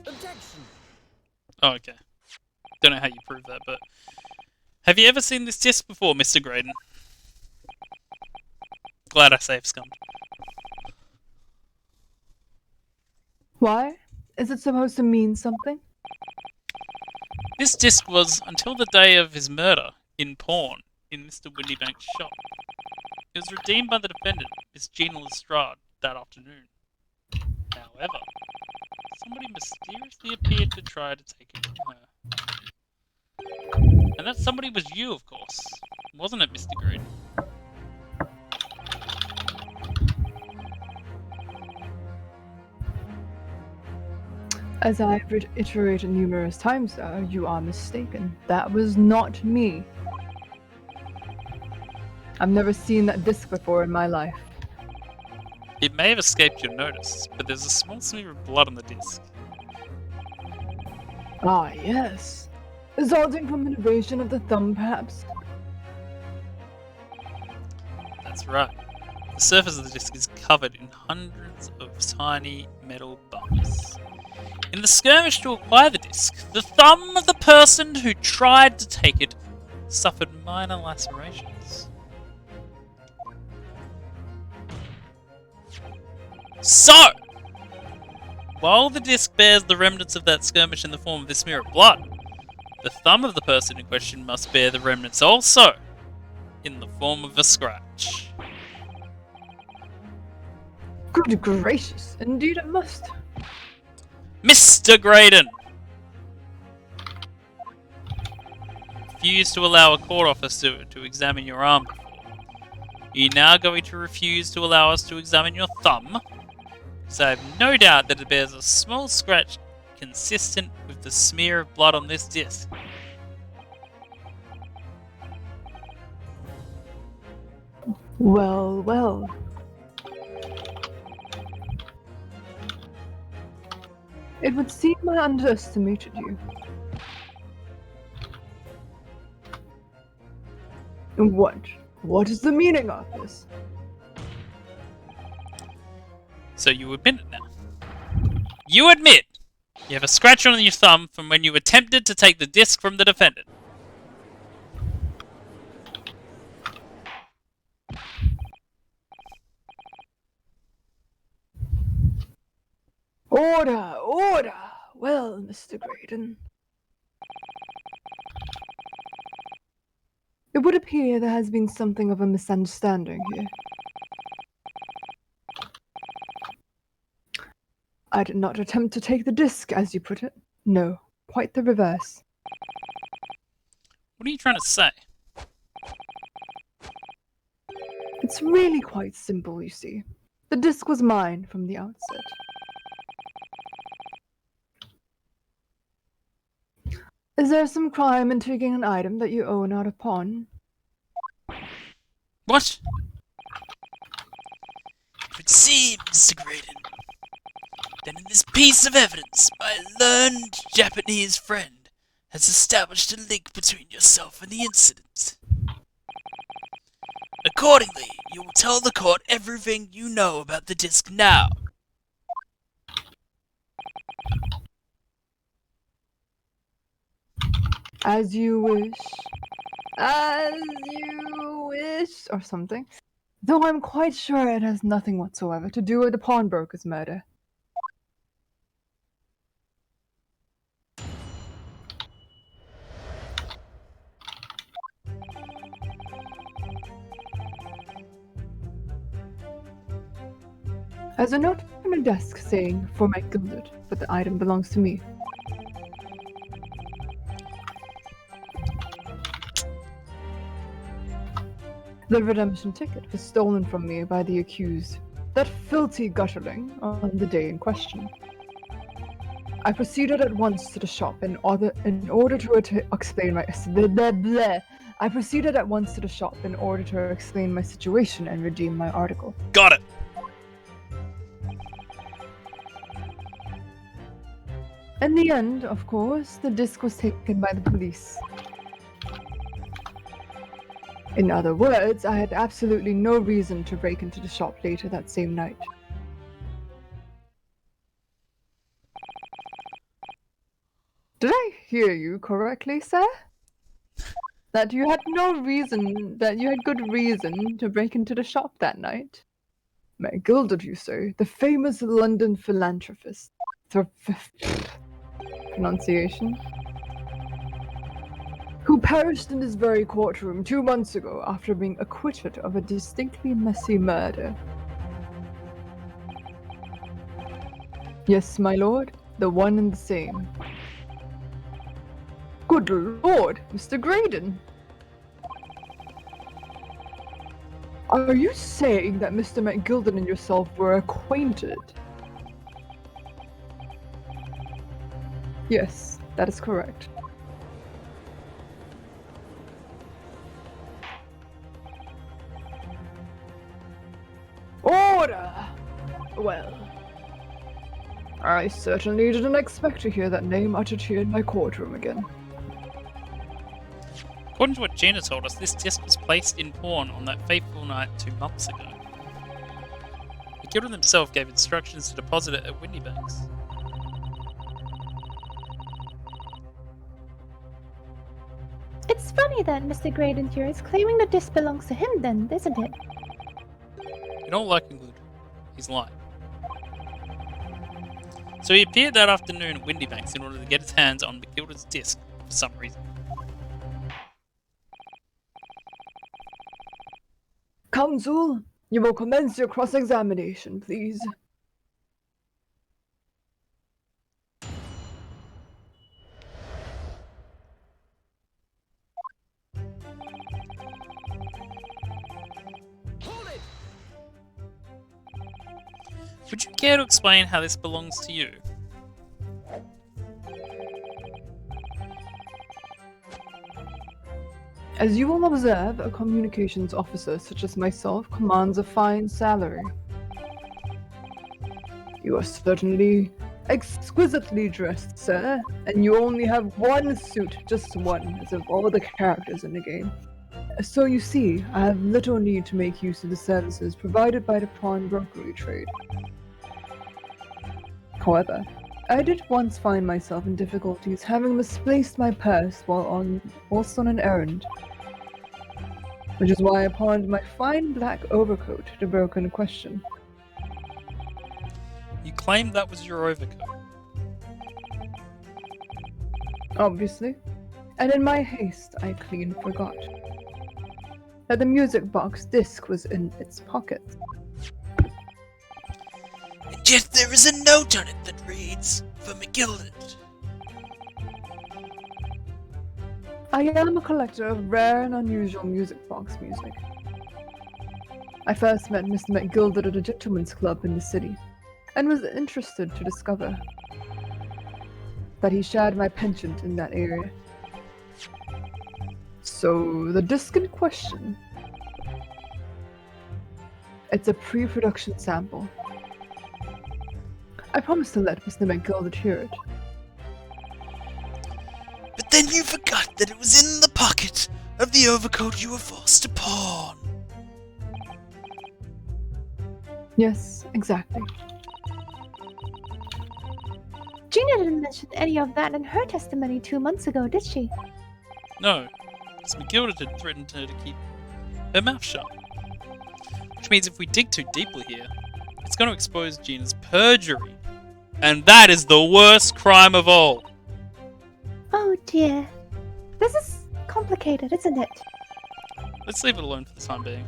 [SPEAKER 5] Objection!
[SPEAKER 1] Oh, okay. Don't know how you prove that, but... Have you ever seen this disc before, Mr. Graydon? Glad I saved scum.
[SPEAKER 3] Why? Is it supposed to mean something?
[SPEAKER 1] This disc was until the day of his murder in pawn in Mr. Windybank's shop. It was redeemed by the defendant, Miss Gina Lestrade, that afternoon. However, somebody mysteriously appeared to try to take it from her. And that somebody was you, of course. Wasn't it, Mr. Green?
[SPEAKER 3] As I have iterated numerous times, sir, you are mistaken. That was not me. I've never seen that disc before in my life.
[SPEAKER 1] It may have escaped your notice, but there's a small smear of blood on the disc.
[SPEAKER 3] Ah, yes. Resulting from an invasion of the thumb, perhaps?
[SPEAKER 1] That's right. The surface of the disc is covered in hundreds of tiny metal bumps. In the skirmish to acquire the disc, the thumb of the person who tried to take it suffered minor lacerations. So, while the disc bears the remnants of that skirmish in the form of this smear of blood, The thumb of the person in question must bear the remnants also, in the form of a scratch.
[SPEAKER 3] Good gracious, indeed it must.
[SPEAKER 1] Mr. Graydon! Refuse to allow a court officer to examine your arm before. Are you now going to refuse to allow us to examine your thumb? Because I have no doubt that it bears a small scratch consistent with the smear of blood on this disc.
[SPEAKER 3] Well, well. It would seem I underestimated you. What is the meaning of this?
[SPEAKER 1] So you admit it now. You admit you have a scratch on your thumb from when you attempted to take the disc from the defendant.
[SPEAKER 3] Order! Order! Well, Mr. Graydon. It would appear there has been something of a misunderstanding here. I did not attempt to take the disc, as you put it. No, quite the reverse.
[SPEAKER 1] What are you trying to say?
[SPEAKER 3] It's really quite simple, you see. The disc was mine from the outset. Is there some crime in taking an item that you own out of pawn?
[SPEAKER 1] What?
[SPEAKER 4] It would seem, Mr. Graydon, that in this piece of evidence, my learned Japanese friend has established a link between yourself and the incident. Accordingly, you will tell the court everything you know about the disc now.
[SPEAKER 3] As you wish. As you wish. Or something. Though I'm quite sure it has nothing whatsoever to do with the pawnbroker's murder. There's a note on a desk saying, "For my gilded," but the item belongs to me. The redemption ticket was stolen from me by the accused, that filthy gutterling, on the day in question. I proceeded at once to the shop in order to explain my I proceeded at once to the shop in order to explain my situation and redeem my article.
[SPEAKER 1] Got it.
[SPEAKER 3] In the end, of course, the disc was taken by the police. In other words, I had absolutely no reason to break into the shop later that same night. Did I hear you correctly, sir? That you had good reason to break into the shop that night? My gilded, you say, the famous London philanthropist. Pronunciation. Who perished in this very courtroom 2 months ago after being acquitted of a distinctly messy murder. Yes, my lord, the one and the same. Good lord, Mr. Graydon! Are you saying that Mr. McGilden and yourself were acquainted? Yes, that is correct. Order! Well, I certainly didn't expect to hear that name uttered here in my courtroom again.
[SPEAKER 1] According to what Gina told us, this disc was placed in pawn on that fateful night 2 months ago. The killer himself gave instructions to deposit it at Windybanks.
[SPEAKER 2] It's funny that Mr. Graydon here is claiming the disc belongs to him then, isn't it?
[SPEAKER 1] In all likelihood, he's lying. So he appeared that afternoon at Windybanks in order to get his hands on McGilda's disc for some reason.
[SPEAKER 3] Counsel, you will commence your cross-examination, please.
[SPEAKER 5] Hold it!
[SPEAKER 1] Would you care to explain how this belongs to you?
[SPEAKER 3] As you will observe, a communications officer such as myself commands a fine salary. You are certainly exquisitely dressed, sir, and you only have one suit, just one, as of all the characters in the game. So you see, I have little need to make use of the services provided by the pawnbrokery trade. However, I did once find myself in difficulties having misplaced my purse whilst on an errand, which is why I pawned my fine black overcoat to broker in question.
[SPEAKER 1] You claimed that was your overcoat.
[SPEAKER 3] Obviously, and in my haste I clean forgot that the music box disc was in its pocket.
[SPEAKER 4] And yet there is a note on it that reads, for McGilded.
[SPEAKER 3] I am a collector of rare and unusual music box music. I first met Mr. McGilded at a gentleman's club in the city, and was interested to discover that he shared my penchant in that area. So, the disc in question. It's a pre-production sample. I promised to let Mr. McGilded hear it.
[SPEAKER 4] But then you forgot that it was in the pocket of the overcoat you were forced to pawn.
[SPEAKER 3] Yes, exactly.
[SPEAKER 2] Gina didn't mention any of that in her testimony 2 months ago, did she?
[SPEAKER 1] No, because McGilded had threatened her to keep her mouth shut. Which means if we dig too deeply here, it's going to expose Gina's perjury. And that is the worst crime of all.
[SPEAKER 2] Oh dear. This is complicated, isn't it?
[SPEAKER 1] Let's leave it alone for the time being.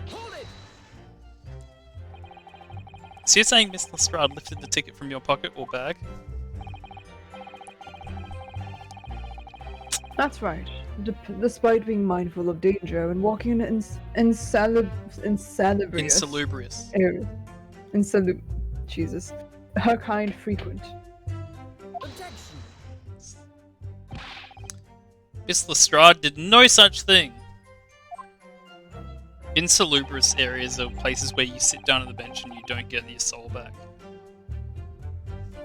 [SPEAKER 5] Hold it!
[SPEAKER 1] So you're saying Miss Lestrade lifted the ticket from your pocket or bag?
[SPEAKER 3] That's right. Despite being mindful of danger and walking in
[SPEAKER 1] Insalubrious.
[SPEAKER 3] area. Jesus. Her kind frequent.
[SPEAKER 5] Objection!
[SPEAKER 1] Miss Lestrade did no such thing. Insalubrious areas are places where you sit down on the bench and you don't get your soul back.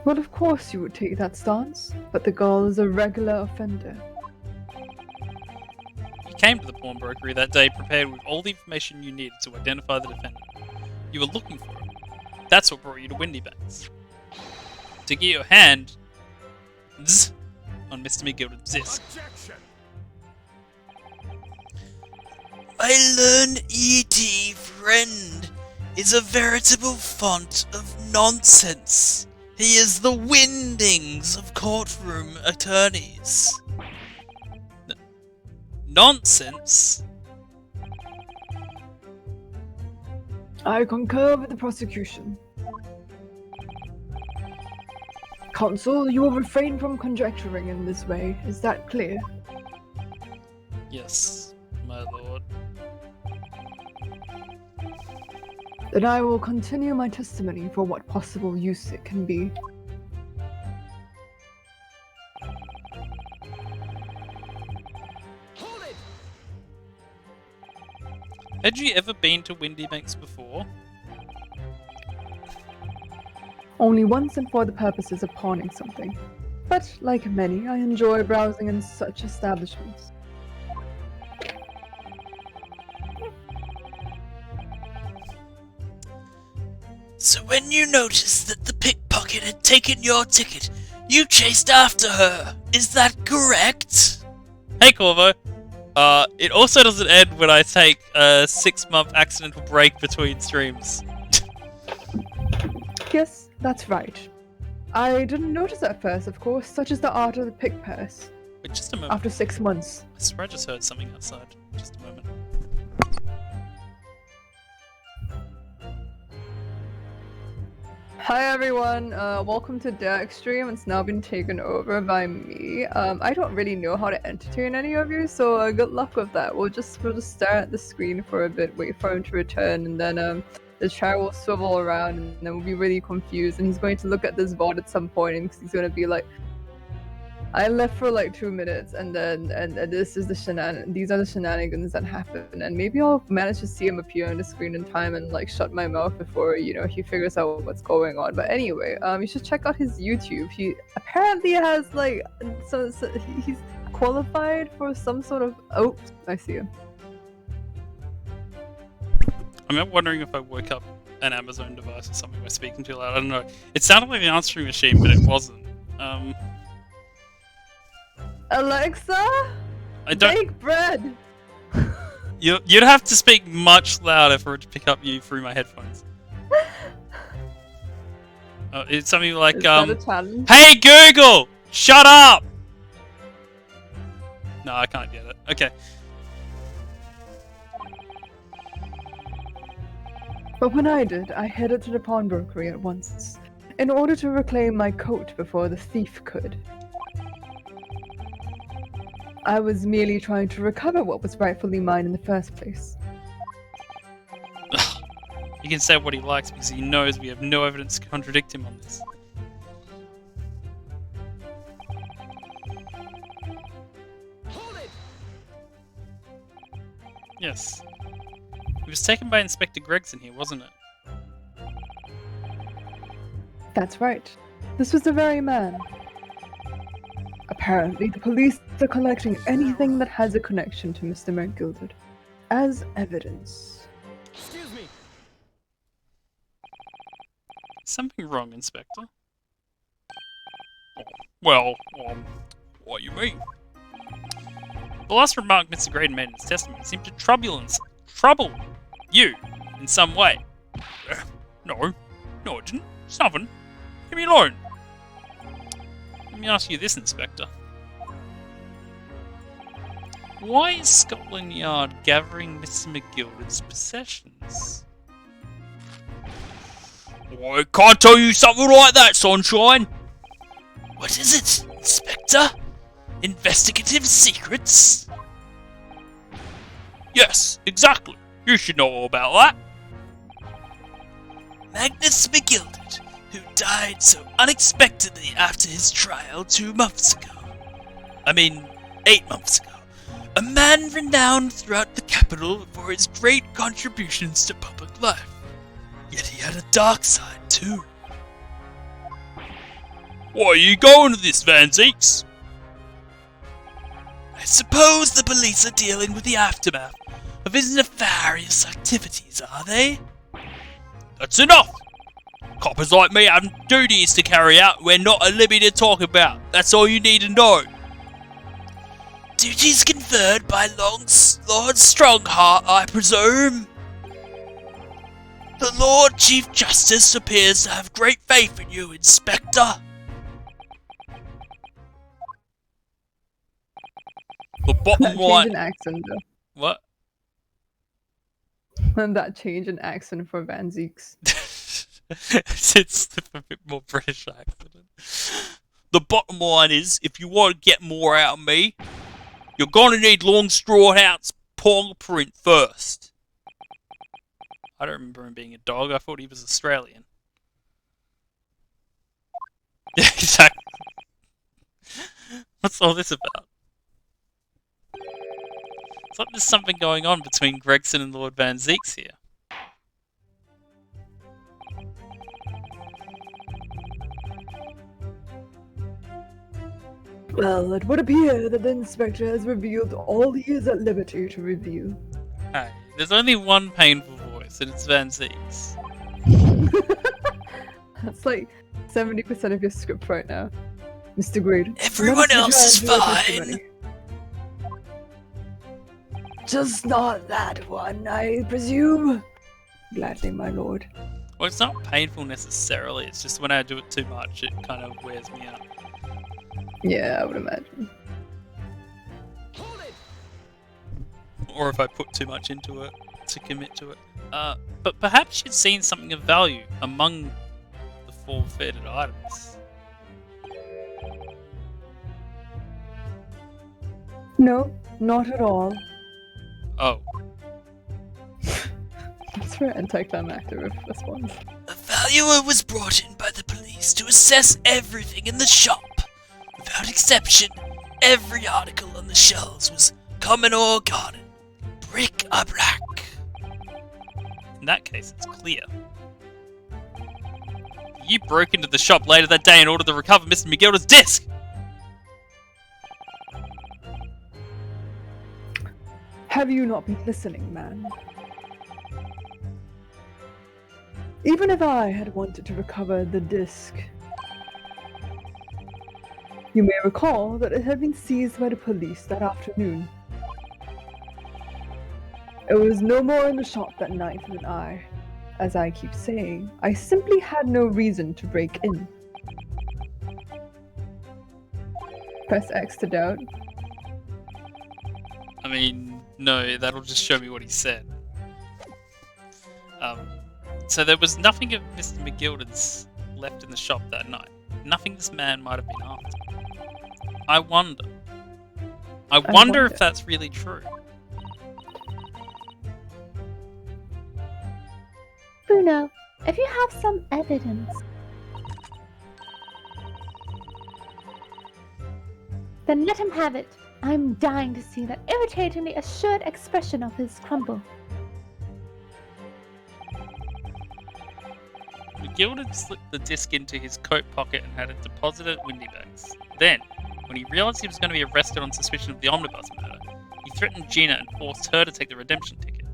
[SPEAKER 3] Well, of course you would take that stance, but the girl is a regular offender.
[SPEAKER 1] You came to the pawnbrokery that day prepared with all the information you needed to identify the defendant. You were looking for him. That's what brought you to Windybanks. To get your hand zzz, on Mr. McGilded's disc.
[SPEAKER 5] Objection!
[SPEAKER 4] My learned ED friend is a veritable font of nonsense. He is the Windings of courtroom attorneys. Nonsense?
[SPEAKER 3] I concur with the prosecution. Counsel, you will refrain from conjecturing in this way. Is that clear?
[SPEAKER 1] Yes, my lord.
[SPEAKER 3] Then I will continue my testimony for what possible use it can be.
[SPEAKER 5] Hold it!
[SPEAKER 1] Had you ever been to Windybanks before?
[SPEAKER 3] Only once and for the purposes of pawning something. But, like many, I enjoy browsing in such establishments.
[SPEAKER 4] So when you noticed that the pickpocket had taken your ticket, you chased after her. Is that correct?
[SPEAKER 1] Hey Corvo. It also doesn't end when I take a 6-month accidental break between streams.
[SPEAKER 3] Yes, that's right. I didn't notice at first, of course, such is the art of the pick pass.
[SPEAKER 1] Wait, just a moment.
[SPEAKER 3] After 6 months.
[SPEAKER 1] I swear I just heard something outside. Just a moment.
[SPEAKER 3] Hi everyone, welcome to Derek's stream. It's now been taken over by me. I don't really know how to entertain any of you, so good luck with that. We'll just stare at the screen for a bit, wait for him to return, and then the chair will swivel around, and then we'll be really confused. And he's going to look at this VOD at some point, and he's going to be like, "I left for like 2 minutes, and then this is the these are the shenanigans that happen." And maybe I'll manage to see him appear on the screen in time and like shut my mouth before he figures out what's going on. But anyway, you should check out his YouTube. He apparently has like he's qualified for some sort of. Oh, I see him.
[SPEAKER 1] I'm wondering if I woke up an Amazon device or something by speaking too loud. I don't know. It sounded like the answering machine, but it wasn't.
[SPEAKER 3] Alexa,
[SPEAKER 1] I don't.
[SPEAKER 3] bake bread.
[SPEAKER 1] You'd have to speak much louder for it to pick up you through my headphones. It's something like
[SPEAKER 3] Is that a challenge?
[SPEAKER 1] "Hey Google, shut up!" No, I can't get it. Okay.
[SPEAKER 3] But when I did, I headed to the pawnbrokery at once, in order to reclaim my coat before the thief could. I was merely trying to recover what was rightfully mine in the first place.
[SPEAKER 1] He can say what he likes because he knows we have no evidence to contradict him on this.
[SPEAKER 5] Hold it!
[SPEAKER 1] Yes. It was taken by Inspector Gregson here, wasn't it?
[SPEAKER 3] That's right. This was the very man. Apparently, the police are collecting anything that has a connection to Mr. McGilded as evidence.
[SPEAKER 5] Excuse me.
[SPEAKER 1] Something wrong, Inspector? Oh, well, what do you mean? The last remark Mr. Graydon made in his testimony seemed to trouble you in some way. No, it didn't. It's nothing. Leave me alone. Let me ask you this, Inspector. Why is Scotland Yard gathering Mr. McGilded's possessions? I can't tell you something like that, Sunshine!
[SPEAKER 4] What is it, Inspector? Investigative secrets?
[SPEAKER 1] Yes, exactly. You should know all about that.
[SPEAKER 4] Magnus McGilded, who died so unexpectedly after his trial 8 months ago. A man renowned throughout the capital for his great contributions to public life. Yet he had a dark side too.
[SPEAKER 1] Why are you going to this, Van Zeeks?
[SPEAKER 4] I suppose the police are dealing with the aftermath of his nefarious activities, are they?
[SPEAKER 1] That's enough! Coppers like me have duties to carry out we're not at liberty to talk about. That's all you need to know.
[SPEAKER 4] Duties conferred by Lord Strongheart, I presume? The Lord Chief Justice appears to have great faith in you, Inspector.
[SPEAKER 1] The bottom
[SPEAKER 3] That change
[SPEAKER 1] line...
[SPEAKER 3] in accent, though.
[SPEAKER 1] What?
[SPEAKER 3] And that change in accent for Van Zeeks.
[SPEAKER 1] It's a bit more British accent. The bottom line is, if you want to get more out of me, you're gonna need Long Strawhat's paw print first. I don't remember him being a dog. I thought he was Australian. Yeah, exactly. What's all this about? It's like there's something going on between Gregson and Lord Van Zeeks here.
[SPEAKER 3] Well, it would appear that the inspector has revealed all he is at liberty to reveal.
[SPEAKER 1] Hey, there's only one painful voice, and it's Van Zeeks.
[SPEAKER 3] That's like 70% of your script right now, Mr. Graydon.
[SPEAKER 4] Everyone else is fine.
[SPEAKER 3] Just not that one, I presume. Gladly, my lord.
[SPEAKER 1] Well, it's not painful necessarily. It's just when I do it too much, it kind of wears me out.
[SPEAKER 3] Yeah, I would imagine.
[SPEAKER 5] Hold it!
[SPEAKER 1] Or if I put too much into it to commit to it. But perhaps you'd seen something of value among the forfeited items.
[SPEAKER 3] No, not at all.
[SPEAKER 1] Oh,
[SPEAKER 3] That's for anticlimactic response.
[SPEAKER 4] A valuer was brought in by the police to assess everything in the shop. Without exception, every article on the shelves was common or garden, brick a brack.
[SPEAKER 1] in that case, it's clear. You broke into the shop later that day in order to recover Mr. McGilda's disc!
[SPEAKER 3] Have you not been listening, man? Even if I had wanted to recover the disc, you may recall that it had been seized by the police that afternoon. It was no more in the shop that night than as I keep saying, I simply had no reason to break in. Press X to doubt.
[SPEAKER 1] I mean, no, that'll just show me what he said. So there was nothing of Mr. McGilda's left in the shop that night. Nothing this man might have been after. I wonder
[SPEAKER 3] wonder.
[SPEAKER 1] if that's really true.
[SPEAKER 2] Bruno, if you have some evidence, then let him have it. I'm dying to see that irritatingly assured expression of his crumble.
[SPEAKER 1] McGilda slipped the disc into his coat pocket and had it deposited at Windybags. Then, when he realized he was going to be arrested on suspicion of the omnibus murder, he threatened Gina and forced her to take the redemption ticket.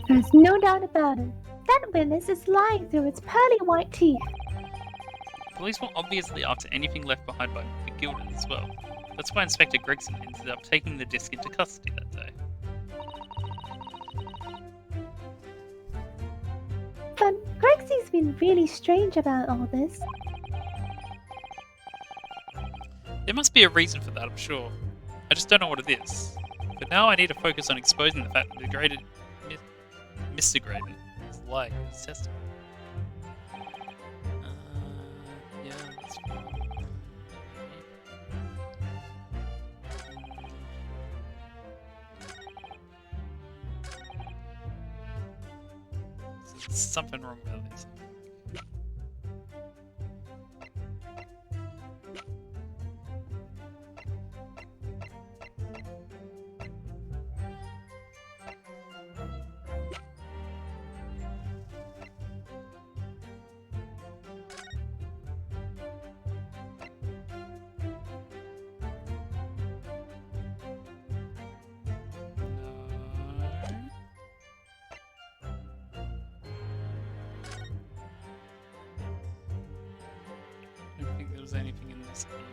[SPEAKER 2] There's no doubt about it. That witness is lying through its pearly white teeth.
[SPEAKER 1] Police were obviously after anything left behind by McGilda as well. That's why Inspector Gregson ended up taking the disc into custody that day.
[SPEAKER 2] But Grexy's been really strange about all this.
[SPEAKER 1] There must be a reason for that, I'm sure. I just don't know what it is. But now I need to focus on exposing the fact that Mr. Graydon is lying in his testimony. Yeah, that's fine. There's something wrong with this. I don't think there was anything in this either.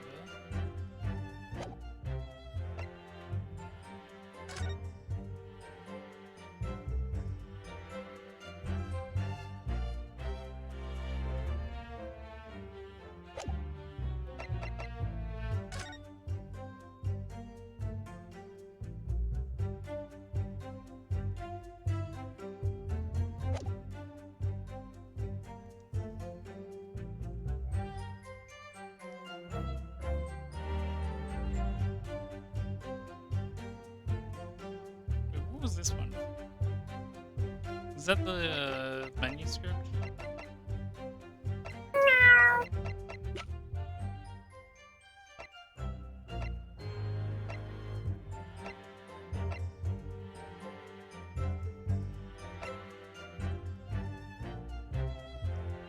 [SPEAKER 1] Wait, what was this one? Is that the manuscript?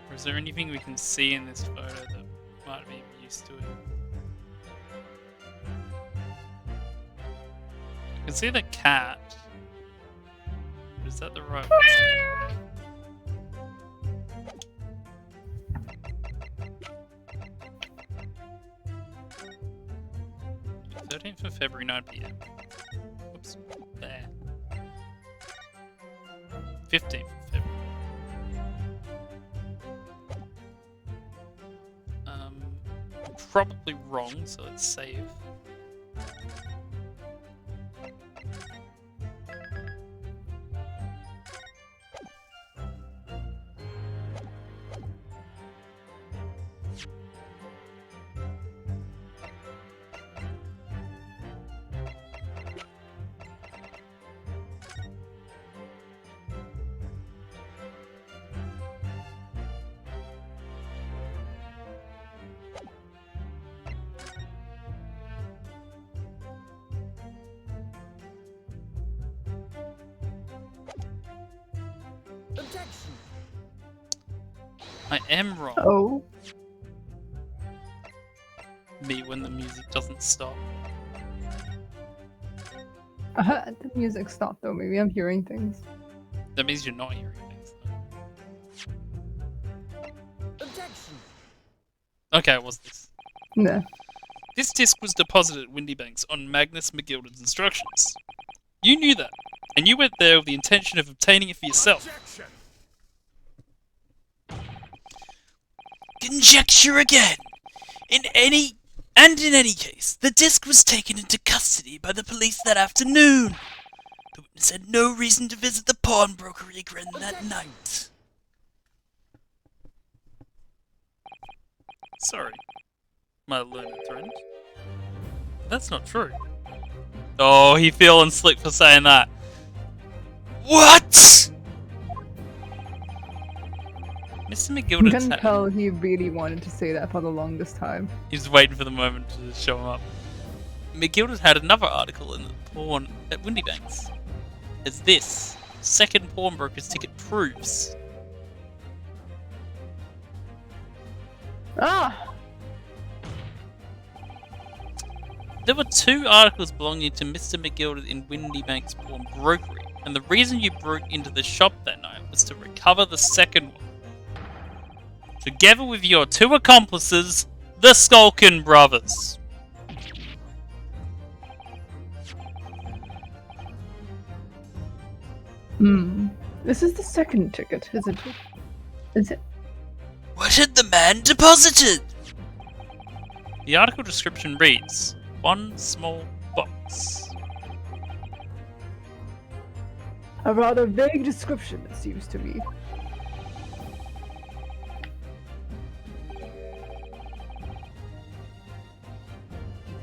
[SPEAKER 1] Or is there anything we can see in this photo that might be of use to it? I can see the cat. But is that the right one? 13th of February, 9 PM. Oops. There. 15th of February. Probably wrong, so let's save.
[SPEAKER 5] Objection.
[SPEAKER 1] I am wrong.
[SPEAKER 3] Oh.
[SPEAKER 1] Me when the music doesn't stop.
[SPEAKER 3] The music stopped though. Maybe I'm hearing things.
[SPEAKER 1] That means you're not hearing things.
[SPEAKER 5] Objection.
[SPEAKER 1] Okay, what's this?
[SPEAKER 3] Nah.
[SPEAKER 1] This disc was deposited at Windybanks on Magnus McGilden's instructions. You knew that, and you went there with the intention of obtaining it for yourself.
[SPEAKER 5] Objection.
[SPEAKER 4] Conjecture again. In any case, the disc was taken into custody by the police that afternoon. The witness had no reason to visit the pawnbroker again that night.
[SPEAKER 1] Sorry, my learned friend. That's not true. Oh, he feeling slick for saying that.
[SPEAKER 4] What?
[SPEAKER 1] Mr.
[SPEAKER 3] You
[SPEAKER 1] McGilden's
[SPEAKER 3] can
[SPEAKER 1] had...
[SPEAKER 3] tell he really wanted to say that for the longest time.
[SPEAKER 1] He's waiting for the moment to show him up. McGilden had another article in the pawn at Windybanks. As this second pawnbroker's ticket proves.
[SPEAKER 3] Ah!
[SPEAKER 1] There were 2 articles belonging to Mr. McGilden in Windybanks pawnbrokery, and the reason you broke into the shop that night was to recover the second one. Together with your 2 accomplices, the Skulkin brothers.
[SPEAKER 3] This is the second ticket, isn't it? Is it?
[SPEAKER 4] What had the man deposited?
[SPEAKER 1] The article description reads, 1 small box.
[SPEAKER 3] A rather vague description, it seems to me.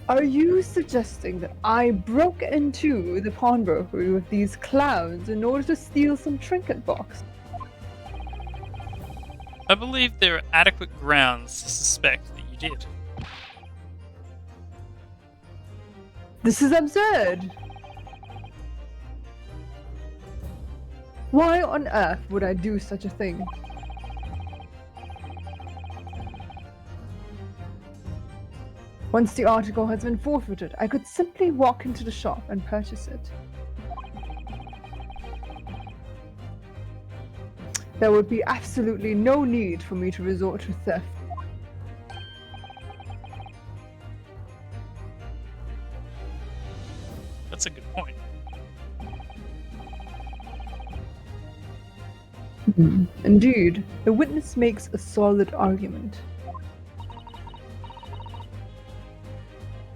[SPEAKER 3] Are you suggesting that I broke into the pawnbrokery with these clowns in order to steal some trinket box?
[SPEAKER 1] I believe there are adequate grounds to suspect that you did.
[SPEAKER 3] This is absurd! Why on earth would I do such a thing? Once the article has been forfeited, I could simply walk into the shop and purchase it. There would be absolutely no need for me to resort to theft.
[SPEAKER 1] That's a good point.
[SPEAKER 3] Indeed, the witness makes a solid argument.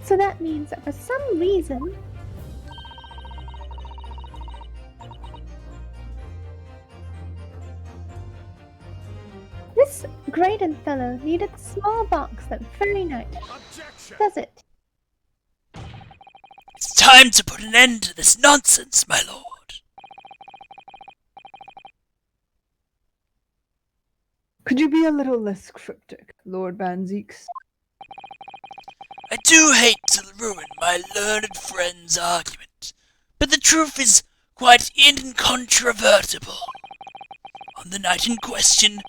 [SPEAKER 2] So that means that for some reason, this Graydon fellow needed the small box that very night.
[SPEAKER 5] Objection.
[SPEAKER 2] Does it?
[SPEAKER 4] It's time to put an end to this nonsense, my lord.
[SPEAKER 3] Could you be a little less cryptic, Lord Van Zeeks?
[SPEAKER 4] I do hate to ruin my learned friend's argument, but the truth is quite incontrovertible. On the night in question,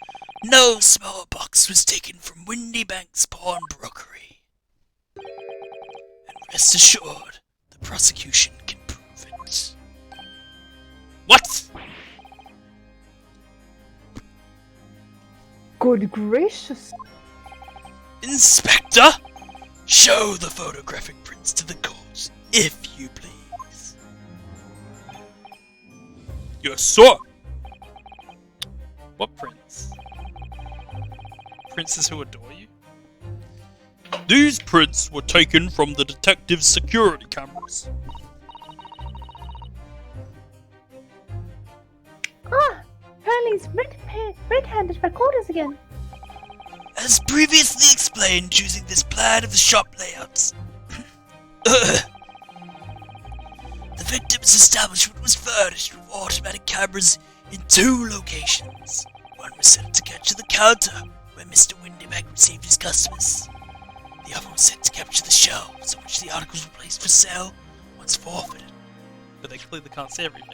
[SPEAKER 4] no small box was taken from Windybank's pawnbrokery. And rest assured, the prosecution can prove it.
[SPEAKER 1] What?
[SPEAKER 3] Good gracious!
[SPEAKER 4] Inspector, show the photographic prints to the court, if you please.
[SPEAKER 1] Yes, sir. What prints? Princes who adore you? These prints were taken from the detective's security cameras.
[SPEAKER 2] Ah! Hurley's red-handed recorders again.
[SPEAKER 4] As previously explained, using this plan of the shop layouts. The victim's establishment was furnished with automatic cameras in 2 locations. One was set to capture the counter, where Mr. Windybank received his customers. The other was set to capture the shelves on which the articles were placed for sale once forfeited.
[SPEAKER 1] But they clearly can't see everything.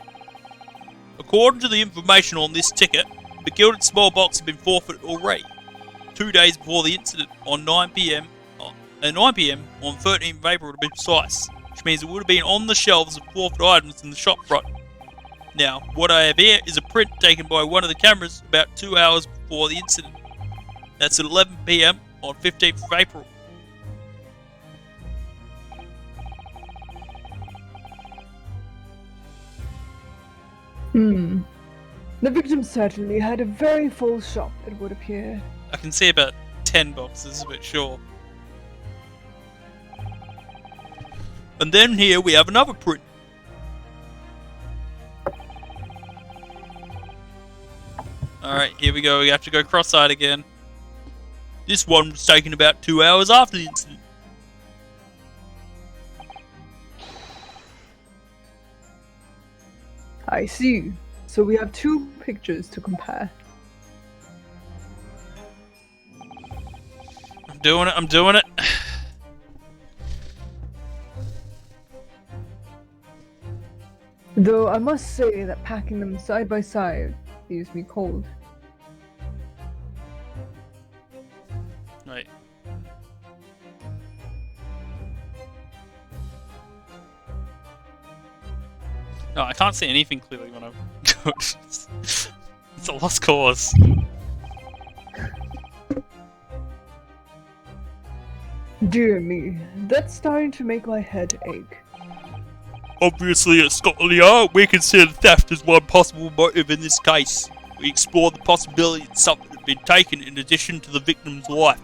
[SPEAKER 1] According to the information on this ticket, the gilded small box had been forfeited already, 2 days before the incident on 9 p.m. on 13th of April to be precise, which means it would have been on the shelves of forfeit items in the shop front. Now, what I have here is a print taken by one of the cameras about 2 hours before the incident. That's at 11 p.m. on 15th of April.
[SPEAKER 3] The victim certainly had a very full shop, it would appear.
[SPEAKER 1] I can see about 10 boxes, but sure. And then here we have another print. Alright, here we go. We have to go cross-eyed again. This one was taken about 2 hours after the incident.
[SPEAKER 3] I see. So we have 2 pictures to compare.
[SPEAKER 1] I'm doing it.
[SPEAKER 3] Though I must say that packing them side by side leaves me cold.
[SPEAKER 1] Right. No, I can't see anything clearly when I'm... It's a lost cause.
[SPEAKER 3] Dear me, that's starting to make my head ache.
[SPEAKER 1] Obviously, at Scotland Yard, we consider theft as one possible motive in this case. We explore the possibility that something had been taken in addition to the victim's life.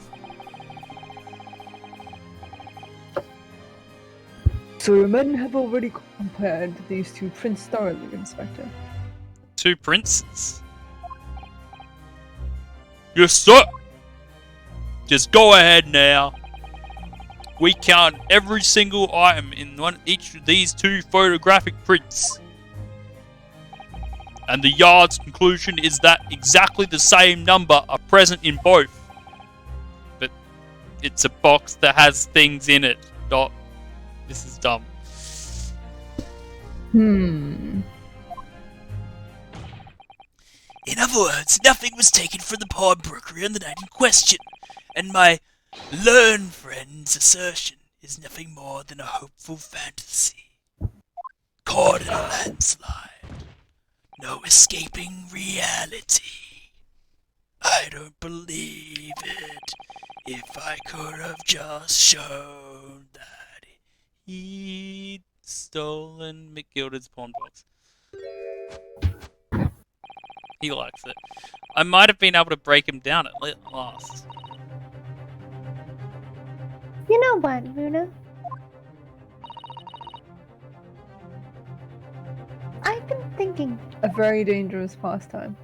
[SPEAKER 3] So your men have already compared these 2 prints thoroughly, Inspector.
[SPEAKER 1] 2 princes? Yes, sir! Just go ahead now. We count every single item in each of these 2 photographic prints. And the Yard's conclusion is that exactly the same number are present in both. But it's a box that has things in it. This is dumb.
[SPEAKER 3] Hmm.
[SPEAKER 4] In other words, nothing was taken from the pawnbrokery on the night in question, and my learned friend's assertion is nothing more than a hopeful fantasy. Caught in a landslide. No escaping reality. I don't believe it. If I could have just shown that
[SPEAKER 1] He'd stolen McGilded's pawn box. He likes it. I might have been able to break him down at last.
[SPEAKER 2] You know what, Luna? I've been thinking.
[SPEAKER 3] A very dangerous pastime.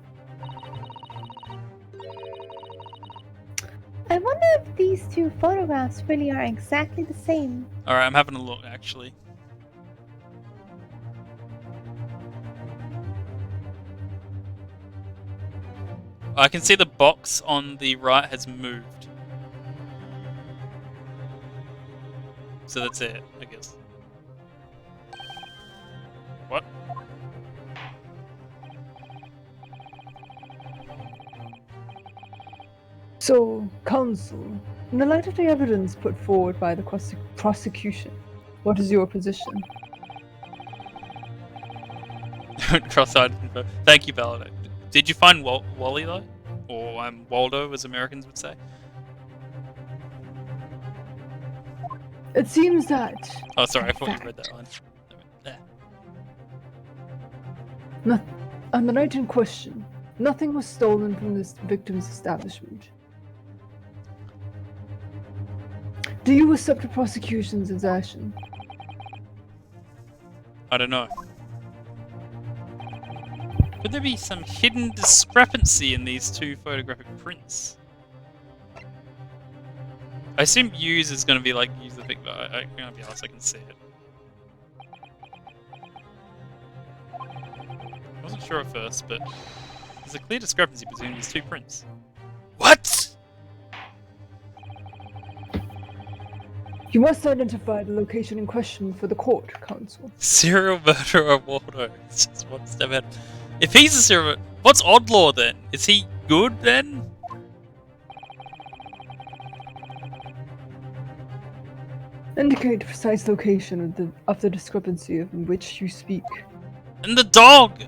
[SPEAKER 2] I wonder if these 2 photographs really are exactly the same.
[SPEAKER 1] Alright, I'm having a look actually. I can see the box on the right has moved. So that's it, I guess. What?
[SPEAKER 3] So, counsel, in the light of the evidence put forward by the prosecution, what is your position?
[SPEAKER 1] Cross-eyed info. Thank you, Validate. Did you find Wally though? Or Waldo, as Americans would say?
[SPEAKER 3] It seems that...
[SPEAKER 1] Oh, sorry, I thought you
[SPEAKER 3] fact,
[SPEAKER 1] read that line. There.
[SPEAKER 3] On the night in question, Nothing was stolen from this victim's establishment. Do you accept the prosecution's assertion?
[SPEAKER 1] I don't know. Could there be some hidden discrepancy in these two photographic prints? I assume use is going to be like use the pic, but I'm going to be honest, I can see it. I wasn't sure at first, but there's a clear discrepancy between these two prints.
[SPEAKER 4] What?
[SPEAKER 3] You must identify the location in question for the court, counsel.
[SPEAKER 1] Serial murderer Waldo. It's just one step ahead. If he's a serial murderer, what's Oddlaw then? Is he good then?
[SPEAKER 3] Indicate the precise location of the discrepancy in which you speak.
[SPEAKER 1] And the dog!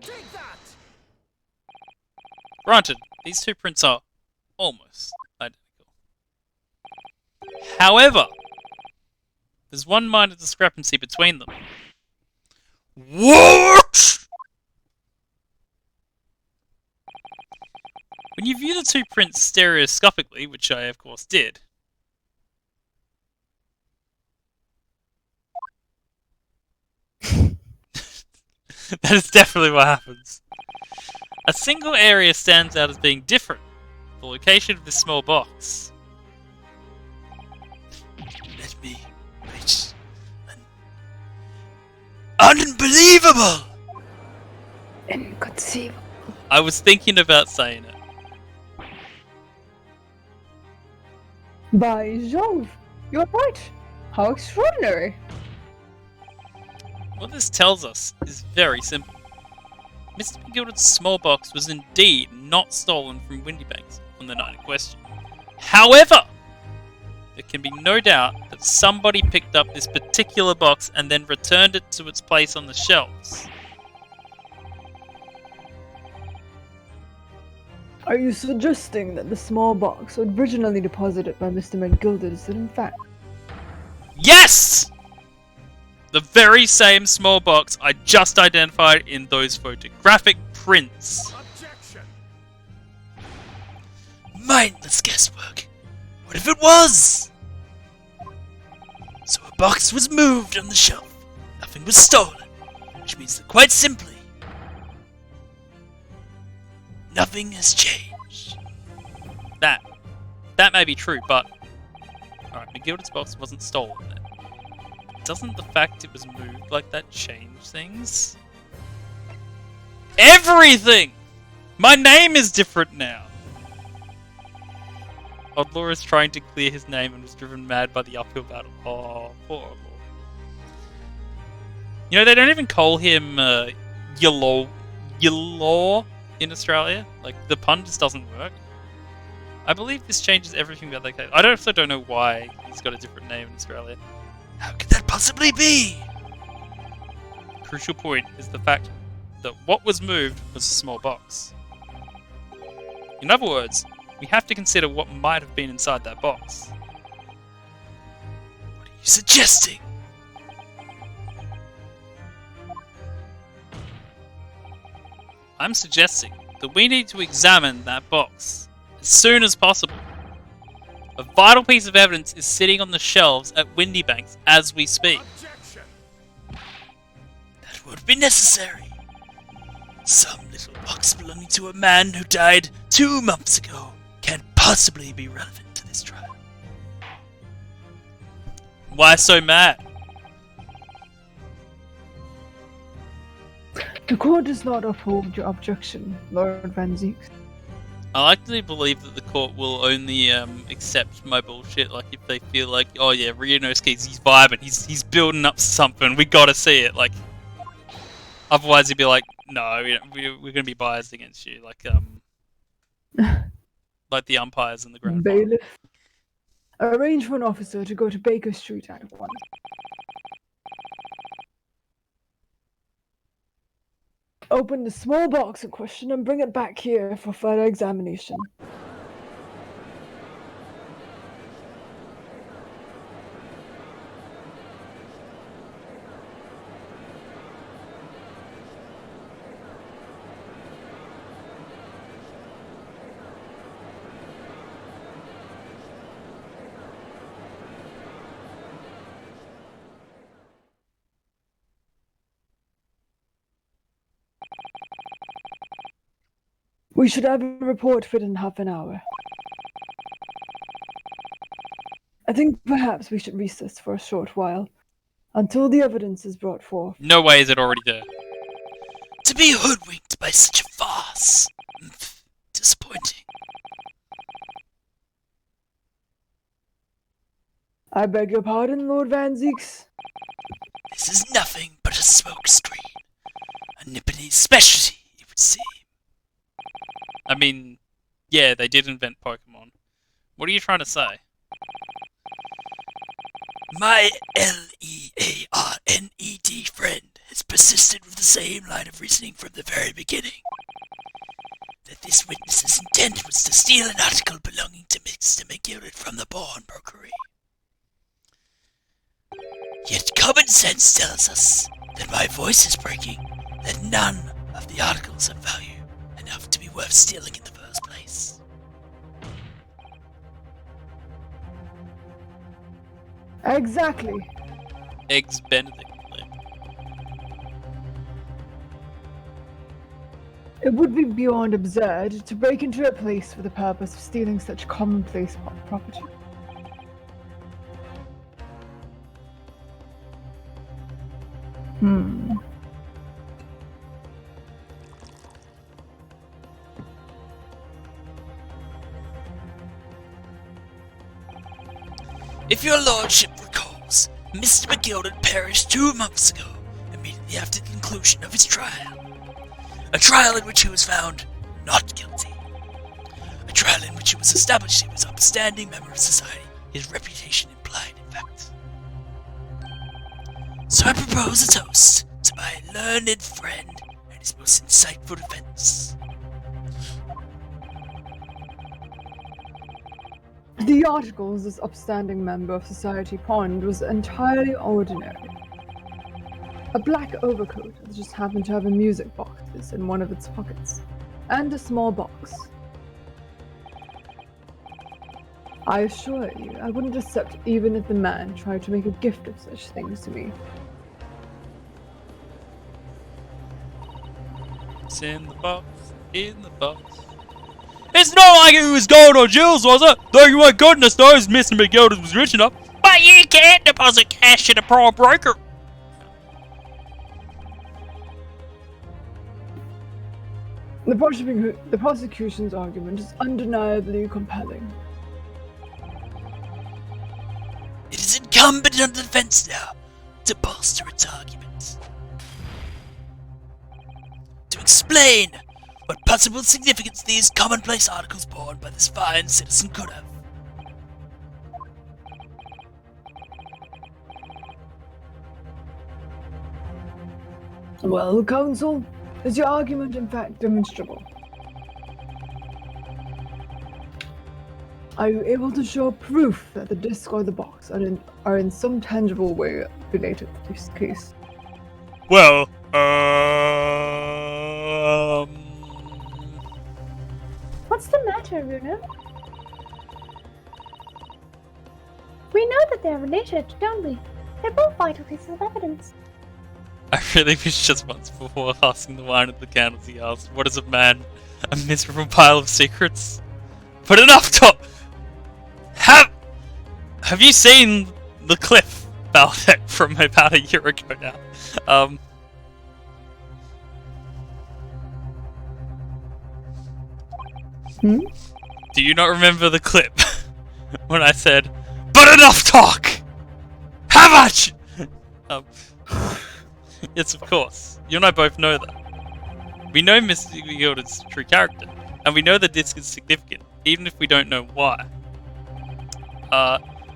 [SPEAKER 5] Take that!
[SPEAKER 1] Granted, these two prints are almost identical. However, there's one minor discrepancy between them. What? When you view the two prints stereoscopically, which I of course did, that is definitely what happens. A single area stands out as being different. The location of this small box.
[SPEAKER 4] Let me reach unbelievable!
[SPEAKER 3] Inconceivable.
[SPEAKER 1] I was thinking about saying it.
[SPEAKER 3] By Jove, you're right. How extraordinary.
[SPEAKER 1] What this tells us is very simple. Mr. McGilder's small box was indeed not stolen from Windybanks on the night in question. However, there can be no doubt that somebody picked up this particular box and then returned it to its place on the shelves.
[SPEAKER 3] Are you suggesting that the small box originally deposited by Mr. McGilder is in fact?
[SPEAKER 1] Yes! The very same small box I just identified in those photographic prints.
[SPEAKER 5] Objection!
[SPEAKER 4] Mindless guesswork. What if it was? So a box was moved on the shelf. Nothing was stolen. Which means that quite simply, nothing has changed.
[SPEAKER 1] That may be true, but... Alright, McGilder's box wasn't stolen then. Doesn't the fact it was moved like that change things? Everything! My name is different now! Oddlaw is trying to clear his name and was driven mad by the uphill battle. Oh, poor Oddlaw. You know, they don't even call him Yalaw in Australia. Like, the pun just doesn't work. I believe this changes everything about that case. I also don't know why he's got a different name in Australia.
[SPEAKER 4] How could that possibly be?
[SPEAKER 1] The crucial point is the fact that what was moved was a small box. In other words, we have to consider what might have been inside that box.
[SPEAKER 4] What are you suggesting?
[SPEAKER 1] I'm suggesting that we need to examine that box as soon as possible. A vital piece of evidence is sitting on the shelves at Windybanks as we speak.
[SPEAKER 5] Objection!
[SPEAKER 4] That would be necessary. Some little box belonging to a man who died 2 months ago can't possibly be relevant to this trial.
[SPEAKER 1] Why so mad?
[SPEAKER 3] The court does not uphold your objection, Lord Van Zeek.
[SPEAKER 1] I like to believe that the court will only accept my bullshit, like if they feel like, oh yeah, Ryunosuke's he's vibing, he's building up something, we gotta see it. Like, otherwise he'd be like, no, we're gonna be biased against you, like like the umpires in the grand final.
[SPEAKER 3] Bailiff, arrange for an officer to go to Baker Street at once. Open the small box in question and bring it back here for further examination. We should have a report within half an hour. I think perhaps we should recess for a short while, until the evidence is brought forth.
[SPEAKER 1] No way is it already there.
[SPEAKER 4] To be hoodwinked by such a farce. Disappointing.
[SPEAKER 3] I beg your pardon, Lord Van Zeeks.
[SPEAKER 4] This is nothing but a smokescreen. A Nipponese specialty, it would seem.
[SPEAKER 1] I mean, yeah, they did invent Pokemon. What are you trying to say?
[SPEAKER 4] My Learned friend has persisted with the same line of reasoning from the very beginning. That this witness's intent was to steal an article belonging to Mr. McGilded from the pawnbrokery. Yet common sense tells us that my voice is breaking, that none of the articles have value enough to be worth stealing in the first place.
[SPEAKER 3] Exactly.
[SPEAKER 1] Eggs Benedict.
[SPEAKER 3] It would be beyond absurd to break into a place for the purpose of stealing such commonplace property.
[SPEAKER 4] If your lordship recalls, Mr. McGilded perished 2 months ago, immediately after the conclusion of his trial. A trial in which he was found not guilty. A trial in which it was established he was an upstanding member of society, his reputation implied, in fact. So I propose a toast to my learned friend and his most insightful defense.
[SPEAKER 3] The articles this upstanding member of society pawned was entirely ordinary. A black overcoat that just happened to have a music box in one of its pockets, and a small box. I assure you, I wouldn't accept even if the man tried to make a gift of such things to me.
[SPEAKER 1] It's in the box. In the box. It's not like it was gold or jewels, was it? Though my goodness knows Mr. McGilded was rich enough. But you can't deposit cash in a pawnbroker.
[SPEAKER 3] The prosecution's argument is undeniably compelling.
[SPEAKER 4] It is incumbent on the defense now to bolster its argument. To explain what possible significance these commonplace articles borne by this fine citizen could have.
[SPEAKER 3] Well, counsel, is your argument in fact demonstrable? Are you able to show proof that the disc or the box are in some tangible way related to this case?
[SPEAKER 1] Well,
[SPEAKER 2] What's the matter, Runa? We know that they're related, don't we? They're both vital pieces of evidence.
[SPEAKER 1] I really wish just once before asking the wine at the candles he asked, what is a man? A miserable pile of secrets? But enough talk! Have you seen the Cliff Baldeck from about a year ago now? Do you not remember the clip when I said, "But enough talk! How much?" Yes, of course. You and I both know that. We know Mr. McGilded's true character, and we know the disc is significant, even if we don't know why.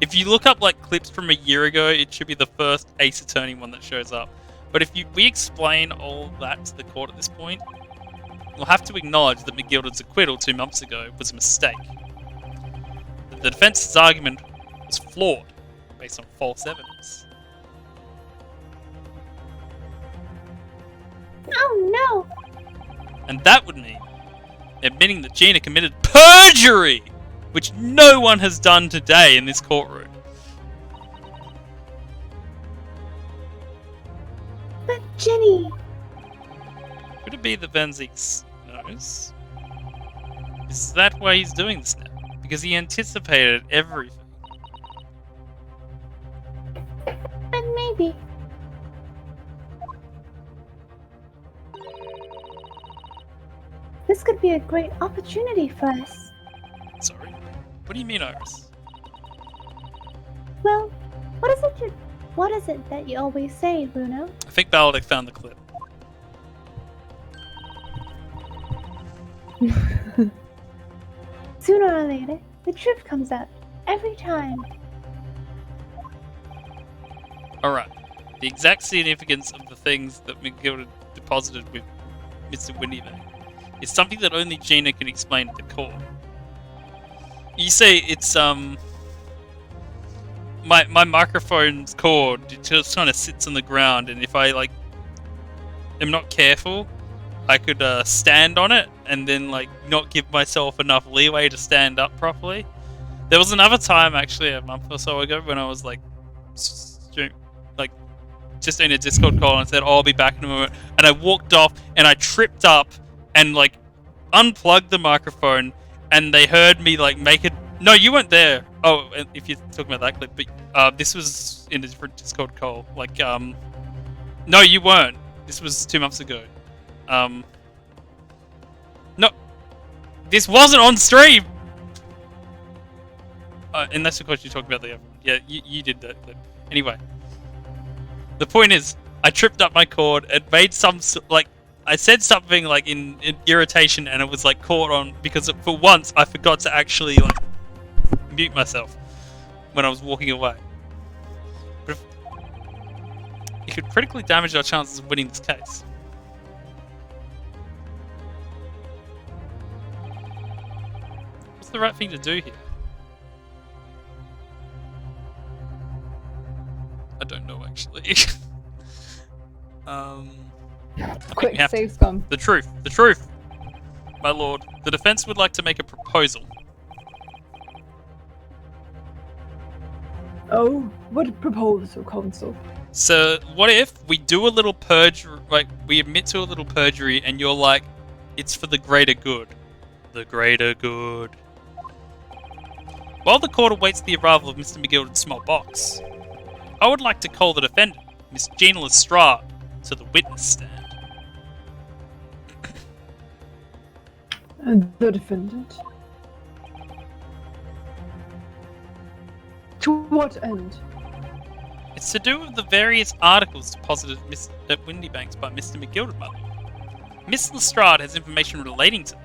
[SPEAKER 1] If you look up like clips from a year ago, it should be the first Ace Attorney one that shows up. But if we explain all that to the court at this point, we'll have to acknowledge that McGilded's acquittal 2 months ago was a mistake. The defense's argument was flawed, based on false evidence.
[SPEAKER 2] Oh no!
[SPEAKER 1] And that would mean admitting that Gina committed perjury, which no one has done today in this courtroom.
[SPEAKER 2] But Jenny!
[SPEAKER 1] Could it be that Van Zeeks knows? Is that why he's doing this now? Because he anticipated everything.
[SPEAKER 2] And maybe. This could be a great opportunity for us.
[SPEAKER 1] Sorry. What do you mean, Iris?
[SPEAKER 2] Well, what is it that you always say, Bruno?
[SPEAKER 1] I think Baladic found the clip.
[SPEAKER 2] Sooner or later, the truth comes out. Every time.
[SPEAKER 1] Alright. The exact significance of the things that McGill deposited with Mr. Windybank is something that only Gina can explain at the core. You say it's, my microphone's cord, it just kind of sits on the ground, and if I, like, am not careful, I could, stand on it, and then, like, not give myself enough leeway to stand up properly. There was another time, actually, a month or so ago, when I was, like, just in a Discord call and said, oh, I'll be back in a moment, and I walked off, and I tripped up, and, like, unplugged the microphone, and they heard me, like, make it... No, you weren't there. Oh, if you're talking about that clip, but this was in a different Discord call. Like, no, you weren't. This was 2 months ago. No, this wasn't on stream. Unless of course you're talking about the other one. Yeah, you did that clip. Anyway, the point is, I tripped up my cord and made some like I said something like in irritation, and it was like caught on because for once I forgot to actually like mute myself when I was walking away. But it could critically damage our chances of winning this case. What's the right thing to do here? I don't know actually.
[SPEAKER 3] Quick, save scum.
[SPEAKER 1] The truth, my lord. The defense would like to make a proposal.
[SPEAKER 3] Oh, what proposal, Consul?
[SPEAKER 1] So, what if we do a little perjury, like, we admit to a little perjury, and you're like, it's for the greater good. The greater good. While the court awaits the arrival of Mr. McGilded's small box, I would like to call the defendant, Miss Gina Lestrade, to the witness stand.
[SPEAKER 3] And the defendant? To what end?
[SPEAKER 1] It's to do with the various articles deposited at Windybanks by Mr. McGilded, mother. Miss Lestrade has information relating to them.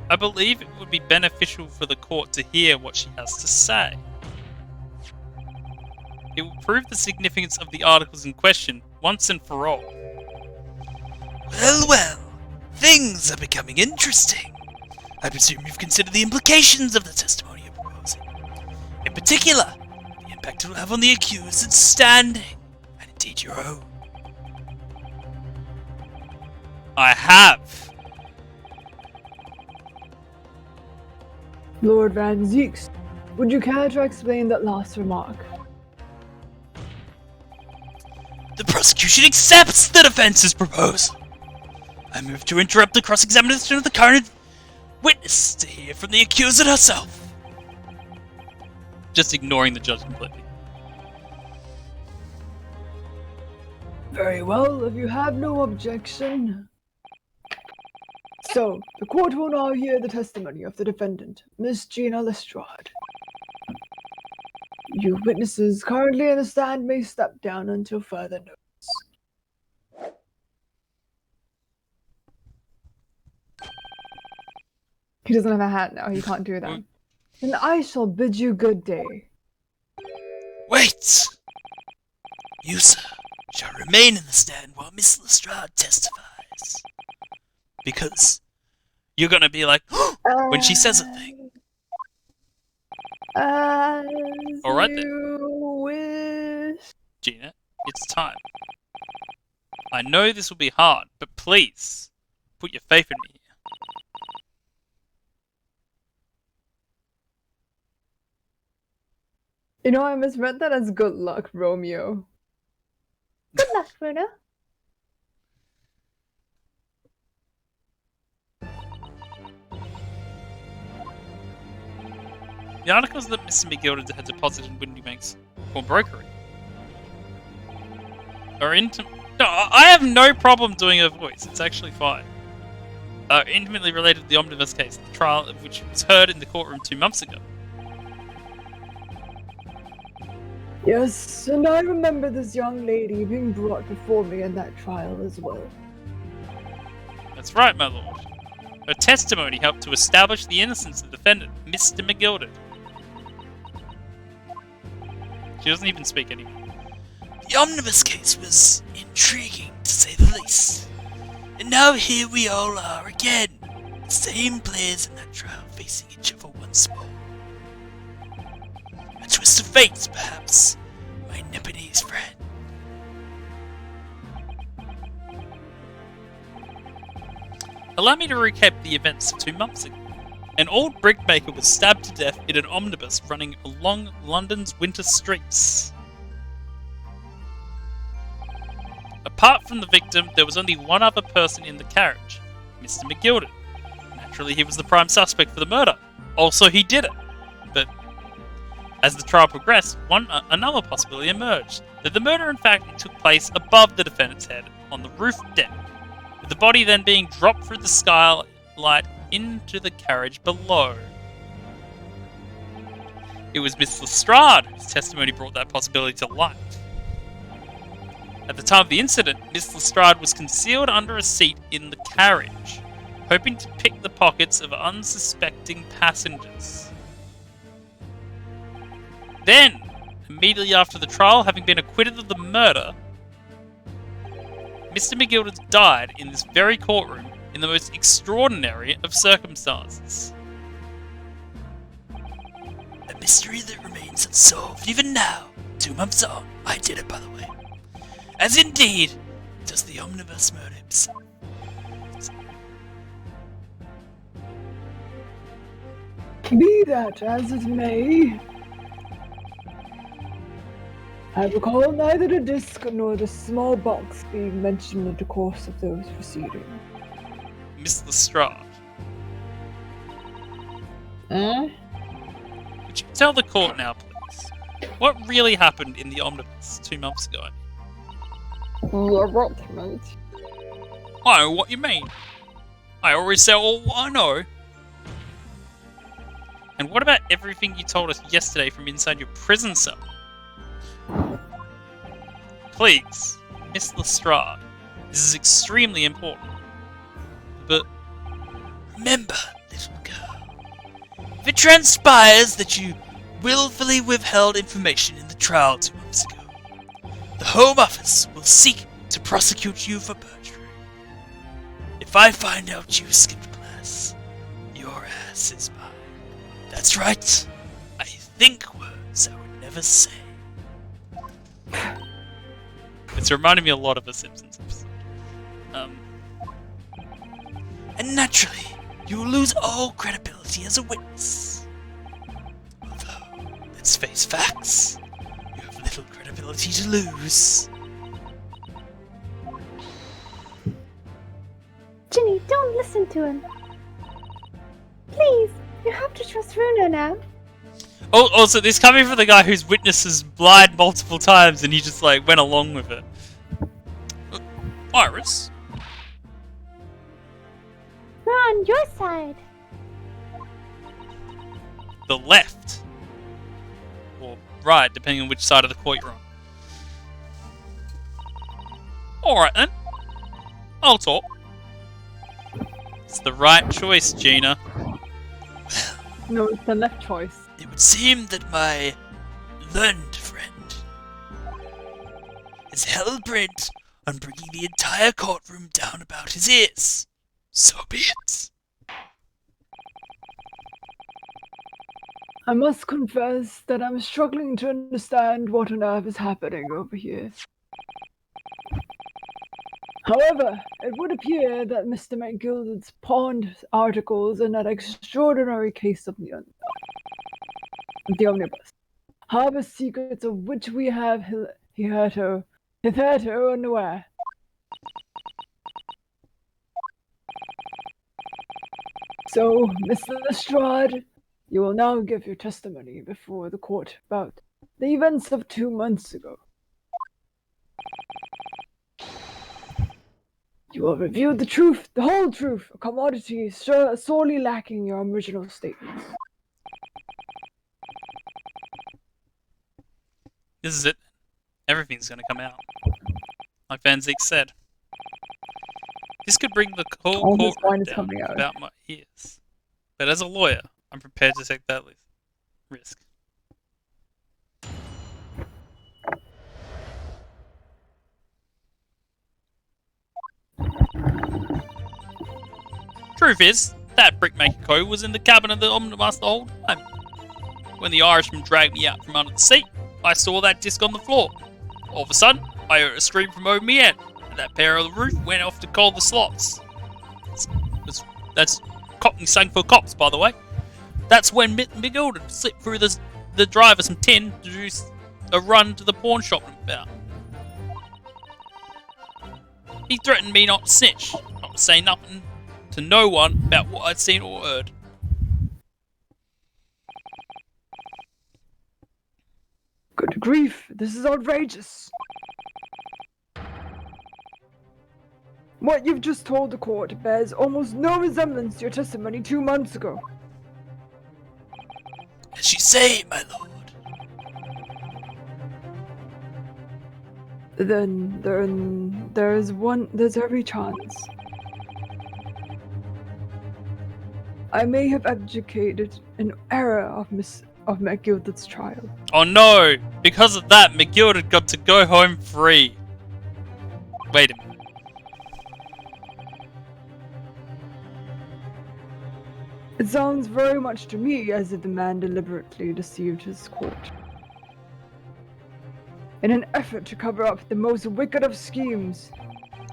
[SPEAKER 1] I believe it would be beneficial for the court to hear what she has to say. It will prove the significance of the articles in question once and for all.
[SPEAKER 4] Well, well, things are becoming interesting. I presume you've considered the implications of the testimony you're proposing. In particular, the impact it will have on the accused's standing, and indeed your own.
[SPEAKER 1] I have.
[SPEAKER 3] Lord Van Zeeks, would you care to explain that last remark?
[SPEAKER 4] The prosecution accepts the defense's proposal. I move to interrupt the cross-examination of the current witness to hear from the accuser herself.
[SPEAKER 1] Just ignoring the judge completely.
[SPEAKER 3] Very well, if you have no objection. So, the court will now hear the testimony of the defendant, Miss Gina Lestrade. You witnesses currently in the stand may step down until further notice. He doesn't have a hat now, he can't do that. Then I shall bid you good day.
[SPEAKER 4] Wait! You, sir, shall remain in the stand while Miss Lestrade testifies. Because you're gonna be like, when she says a thing.
[SPEAKER 1] Alright then.
[SPEAKER 3] You wish.
[SPEAKER 1] Gina, it's time. I know this will be hard, but please, put your faith in me.
[SPEAKER 3] You know, I misread that as good luck, Romeo.
[SPEAKER 2] Good luck, Bruno.
[SPEAKER 1] The articles that Mr. McGilded had deposited in Windybank's pawnbrokery are No, I have no problem doing her voice. It's actually fine. Are intimately related to the Omnibus case, the trial of which was heard in the courtroom 2 months ago.
[SPEAKER 6] Yes, and I remember this young lady being brought before me in that trial as well.
[SPEAKER 1] That's right, my lord. Her testimony helped to establish the innocence of the defendant, Mr. McGilded. She doesn't even speak anymore.
[SPEAKER 4] The Omnibus case was intriguing, to say the least. And now here we all are again, the same players in that trial facing each other once more. A twist of fate, perhaps, my Nepalese friend.
[SPEAKER 1] Allow me to recap the events of 2 months ago. An old brickmaker was stabbed to death in an omnibus running along London's winter streets. Apart from the victim, there was only one other person in the carriage, Mr. McGilded. Naturally, he was the prime suspect for the murder. Also, he did it. But as the trial progressed, another possibility emerged, that the murder in fact took place above the defendant's head on the roof deck, with the body then being dropped through the skylight into the carriage below. It was Miss Lestrade whose testimony brought that possibility to light. At the time of the incident, Miss Lestrade was concealed under a seat in the carriage, hoping to pick the pockets of unsuspecting passengers. Then, immediately after the trial, having been acquitted of the murder, Mr. McGilded died in this very courtroom in the most extraordinary of circumstances.
[SPEAKER 4] A mystery that remains unsolved even now, 2 months on. I did it, by the way. As indeed does the omnibus murder himself.
[SPEAKER 6] Be that as it may, I recall neither the disc nor the small box being mentioned in the course of those proceedings.
[SPEAKER 1] Miss Lestrade, would you tell the court now, please, what really happened in the omnibus 2 months ago?
[SPEAKER 6] Yeah, what, mate?
[SPEAKER 1] I know what you mean. I always say all what I know. And what about everything you told us yesterday from inside your prison cell? Please, Miss Lestrade, this is extremely important. But
[SPEAKER 4] Remember, little girl, if it transpires that you willfully withheld information in the trial 2 months ago, the Home Office will seek to prosecute you for perjury. If I find out you skipped class, your ass is mine. That's right. I think words I would never say.
[SPEAKER 1] it's reminding me a lot of a Simpsons episode.
[SPEAKER 4] And naturally, you will lose all credibility as a witness. Although, let's face facts, you have little credibility to lose.
[SPEAKER 2] Ginny, don't listen to him. Please, you have to trust Runa now.
[SPEAKER 1] Oh, also, this coming from the guy whose witnesses lied multiple times and he just, like, went along with it. Iris?
[SPEAKER 2] We're on your side.
[SPEAKER 1] The left. Or right, depending on which side of the court you're on. Alright then. I'll talk. It's the right choice, Gina.
[SPEAKER 3] No, it's the left choice.
[SPEAKER 4] It would seem that my learned friend is hell-bent on bringing the entire courtroom down about his ears. So be it.
[SPEAKER 6] I must confess that I'm struggling to understand what on earth is happening over here. However, it would appear that Mr. McGilded's pawned articles in that extraordinary case of the omnibus harbor secrets of which we have hitherto unaware. So, Mr. Lestrade, You will now give your testimony before the court about the events of 2 months ago. You will review the truth, the whole truth, a commodity sorely lacking your original statements.
[SPEAKER 1] This is it. Everything's going to come out. Like Van Zeke said. This could bring the whole
[SPEAKER 6] All this
[SPEAKER 1] courtroom
[SPEAKER 6] wine is
[SPEAKER 1] down
[SPEAKER 6] coming out.
[SPEAKER 1] about my ears. But as a lawyer, I'm prepared to take that risk. Truth is, that brickmaker co was in the cabin of the omnibus the whole time. When the Irishman dragged me out from under the seat, I saw that disc on the floor. All of a sudden, I heard a scream from over me head, and that pair on the roof went off to call the slots. That's Cockney sang for cops, by the way. That's when McGilden slipped through the driver some tin to do a run to the pawn shop about. He threatened me not to snitch, not to say nothing to no one about what I'd seen or heard.
[SPEAKER 6] Good grief, this is outrageous. What you've just told the court bears almost no resemblance to your testimony 2 months ago.
[SPEAKER 4] As you say, my lord.
[SPEAKER 6] Then there's every chance. I may have abdicated an error of McGilded's trial.
[SPEAKER 1] Oh no! Because of that, McGilded got to go home free. Wait a minute.
[SPEAKER 6] It sounds very much to me as if the man deliberately deceived his court. In an effort to cover up the most wicked of schemes.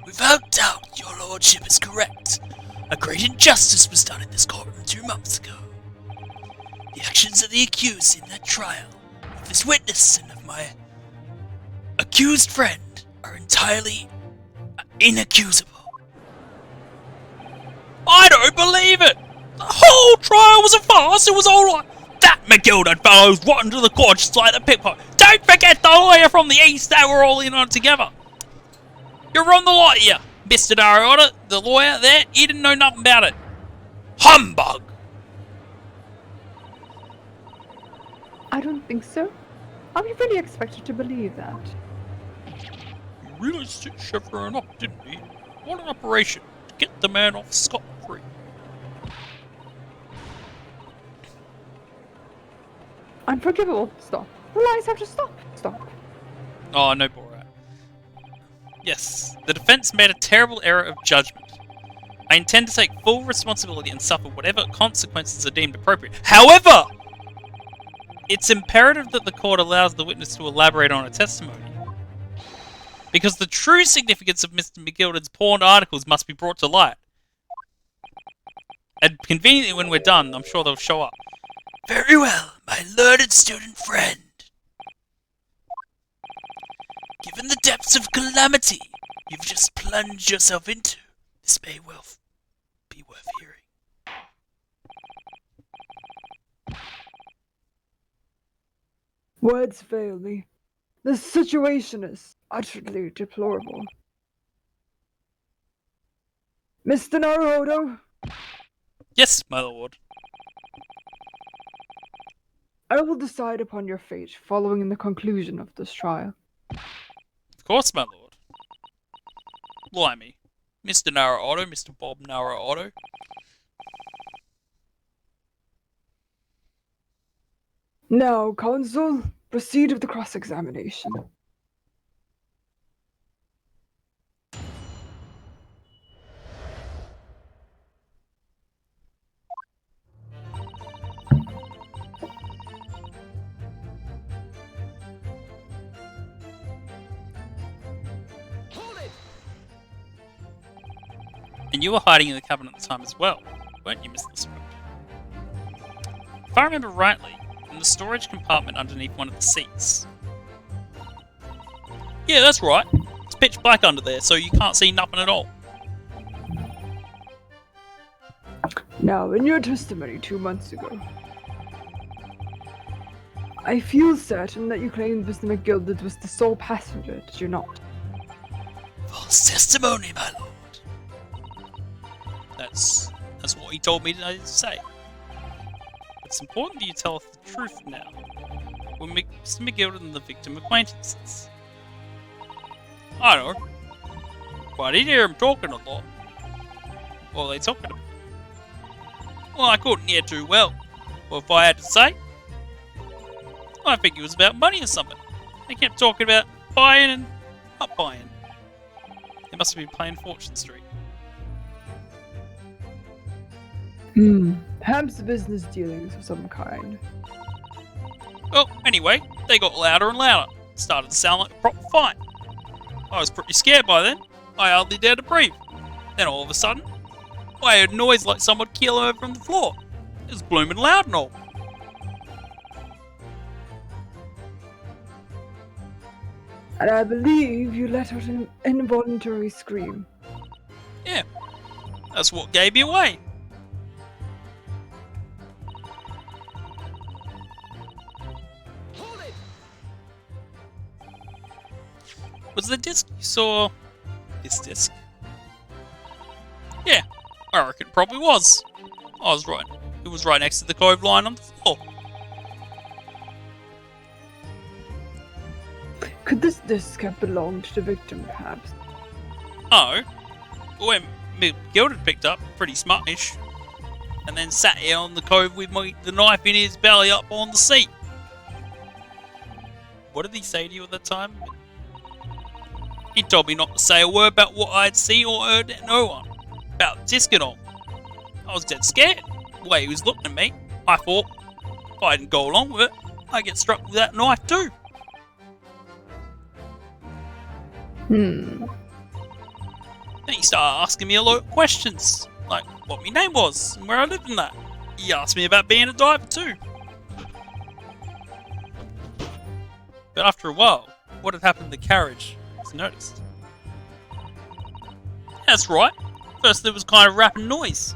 [SPEAKER 4] Without doubt, your lordship is correct. A great injustice was done in this courtroom 2 months ago. The actions of the accused in that trial, of this witness and of my accused friend, are entirely inexcusable.
[SPEAKER 1] I don't believe it! The whole trial was a farce, it was all like that McGilded fellow's rotten to the core just like the pickpocket. Don't forget the lawyer from the east, they were all in on it together. You're on the lot here, Mr. Narrowwater. The lawyer there, he didn't know nothing about it. Humbug!
[SPEAKER 3] I don't think so. Are we really expected to believe that?
[SPEAKER 1] You really stitched Chevron up, didn't he? What an operation to get the man off scot-free.
[SPEAKER 3] Unforgivable. Stop. The lies have to stop. Stop.
[SPEAKER 1] Oh, no, Borat. Yes, the defense made a terrible error of judgment. I intend to take full responsibility and suffer whatever consequences are deemed appropriate. However, it's imperative that the court allows the witness to elaborate on her testimony. Because the true significance of Mr. McGilded's pawned articles must be brought to light. And conveniently when we're done, I'm sure they'll show up.
[SPEAKER 4] Very well, my learned student friend. Given the depths of calamity you've just plunged yourself into, this may well be worth hearing.
[SPEAKER 6] Words fail me. The situation is utterly deplorable. Mr. Naruhodo,
[SPEAKER 1] Yes, my lord.
[SPEAKER 6] I will decide upon your fate following the conclusion of this trial.
[SPEAKER 1] Of course, my lord. Blimey. Mr. Narrowwater, Mr. Bob Narrowwater.
[SPEAKER 6] Now, counsel, proceed with the cross-examination.
[SPEAKER 5] Hold it!
[SPEAKER 1] And you were hiding in the cabin at the time as well, weren't you, Mr. Swift? If I remember rightly, in the storage compartment underneath one of the seats. Yeah, that's right. It's pitch black under there, so you can't see nothing at all.
[SPEAKER 6] Now, in your testimony 2 months ago, I feel certain that you claimed Mr. McGilded was the sole passenger, did you not?
[SPEAKER 4] False testimony, my lord.
[SPEAKER 1] That's what he told me to say. It's important that you tell us the truth now. Were Mr. McGilded and the victim acquaintances? I don't know. But I did hear him talking a lot. What were they talking about? Well, I couldn't hear too well. Well, if I had to say, I think it was about money or something. They kept talking about buying and not buying. They must have been playing Fortune Street.
[SPEAKER 6] Perhaps business dealings of some kind.
[SPEAKER 1] Well, anyway, they got louder and louder. It started to sound like a proper fight. I was pretty scared by then. I hardly dared to breathe. Then all of a sudden, I heard a noise like someone keeling over on the floor. It was blooming loud and all.
[SPEAKER 6] And I believe you let out an involuntary scream.
[SPEAKER 1] Yeah, that's what gave me away.
[SPEAKER 5] Hold it!
[SPEAKER 1] Was the disc you saw this disc? Yeah, I reckon it probably was. I was right. It was right next to the cove line on the floor.
[SPEAKER 6] Could this disc have belonged to the victim, perhaps?
[SPEAKER 1] Oh, when McGilded picked up, pretty smartish, and then sat here on the cove with the knife in his belly up on the seat. What did he say to you at that time? He told me not to say a word about what I'd seen or heard at no one. About the disc and all. I was dead scared. The way he was looking at me, I thought, if I didn't go along with it, I'd get struck with that knife too. Then he started asking me a lot of questions, like what my name was and where I lived and that. He asked me about being a diver too. But after a while, what had happened to the carriage was noticed. That's right. First there was kind of rapping noise.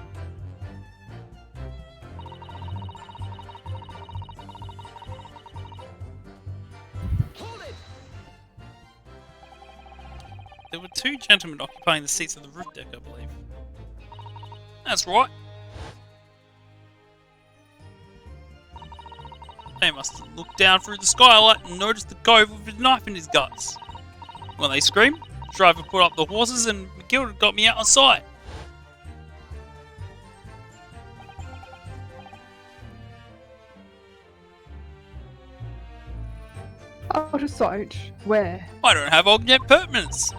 [SPEAKER 5] Hold it!
[SPEAKER 1] There were two gentlemen occupying the seats of the roof deck, I believe. That's right. They must have looked down through the skylight and noticed the cove with his knife in his guts. When they screamed, the driver put up the horses and McGilded got me out of sight.
[SPEAKER 6] Out of sight. Where?
[SPEAKER 1] I don't have object permanence.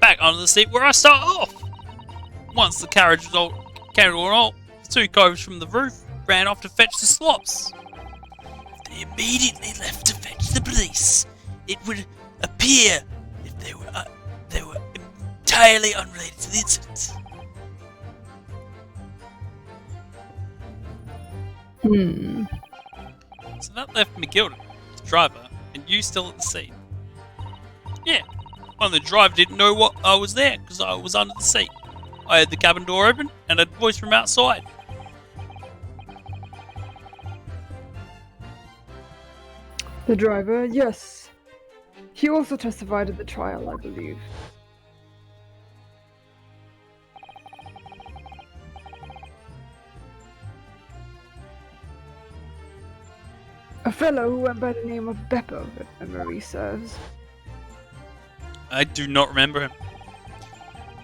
[SPEAKER 1] Back under the seat where I started off. Once the carriage was all came to an halt, the two coves from the roof ran off to fetch the slops.
[SPEAKER 4] They immediately left to fetch the police. It would appear if they were entirely unrelated to the incident.
[SPEAKER 1] So that left McGilded, the driver, and you still at the scene. Yeah, well, the driver didn't know what I was there because I was under the seat. I had the cabin door open and a voice from outside.
[SPEAKER 6] The driver, yes. He also testified at the trial, I believe. A fellow who went by the name of Beppo, if memory serves.
[SPEAKER 1] I do not remember him.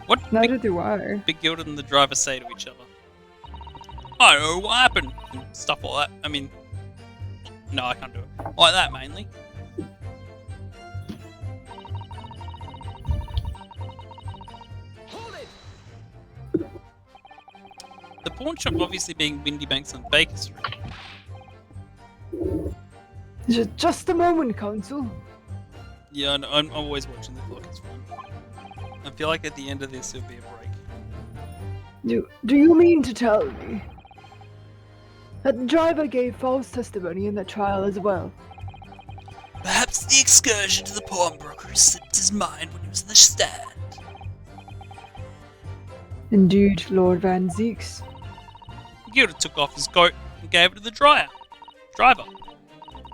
[SPEAKER 1] What did
[SPEAKER 6] Neither do I.
[SPEAKER 1] McGilded and the driver say to each other? I don't know what happened, and stuff like that. I mean, no, I can't do it. Like that, mainly.
[SPEAKER 5] Hold it!
[SPEAKER 1] The pawn shop obviously being Windy Banks on Baker Street.
[SPEAKER 6] Just a moment, Counsel.
[SPEAKER 1] Yeah, I'm always watching the clock, it's fine. I feel like at the end of this there'll be a break.
[SPEAKER 6] Do you mean to tell me that the driver gave false testimony in the trial as well?
[SPEAKER 4] Perhaps the excursion to the pawnbroker slipped his mind when he was in the stand.
[SPEAKER 6] Indeed, Lord Van Zeeks.
[SPEAKER 1] McGilded took off his coat and gave it to the driver.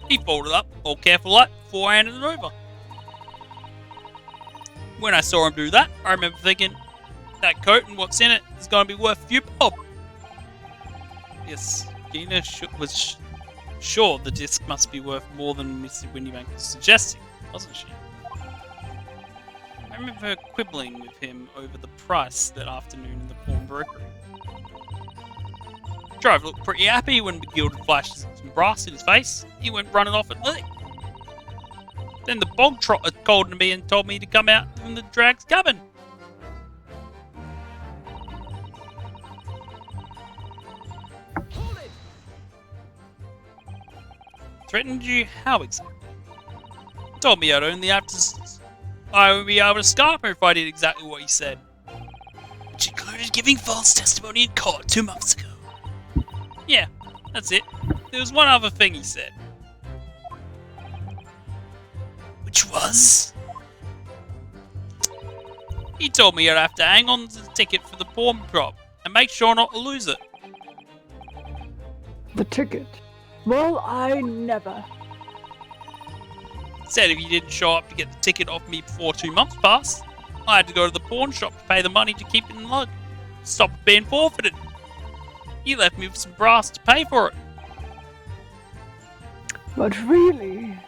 [SPEAKER 1] He folded up, all careful like, before I handed it over. When I saw him do that, I remember thinking, that coat and what's in it is going to be worth a few bob. Yes, Gina was sure the disc must be worth more than Mr. Windybank was suggesting, wasn't she? I remember her quibbling with him over the price that afternoon in the pawnbrokery. Driver looked pretty happy when McGill flashed some brass in his face. He went running off at lick. Then the bog trotter called to me and told me to come out from the drag's cabin.
[SPEAKER 5] Hold it!
[SPEAKER 1] Threatened you how exactly? Told me I would be able to scarp her if I did exactly what he said.
[SPEAKER 4] Which included giving false testimony in court 2 months ago.
[SPEAKER 1] Yeah, that's it. There was one other thing he said.
[SPEAKER 4] Which was?
[SPEAKER 1] He told me I'd have to hang on to the ticket for the pawn prop and make sure not to lose it.
[SPEAKER 6] The ticket. Well, I never.
[SPEAKER 1] Said if he didn't show up to get the ticket off me before 2 months passed, I had to go to the pawn shop to pay the money to keep it in lug. Stop it being forfeited. He left me with some brass to pay for it.
[SPEAKER 6] But really,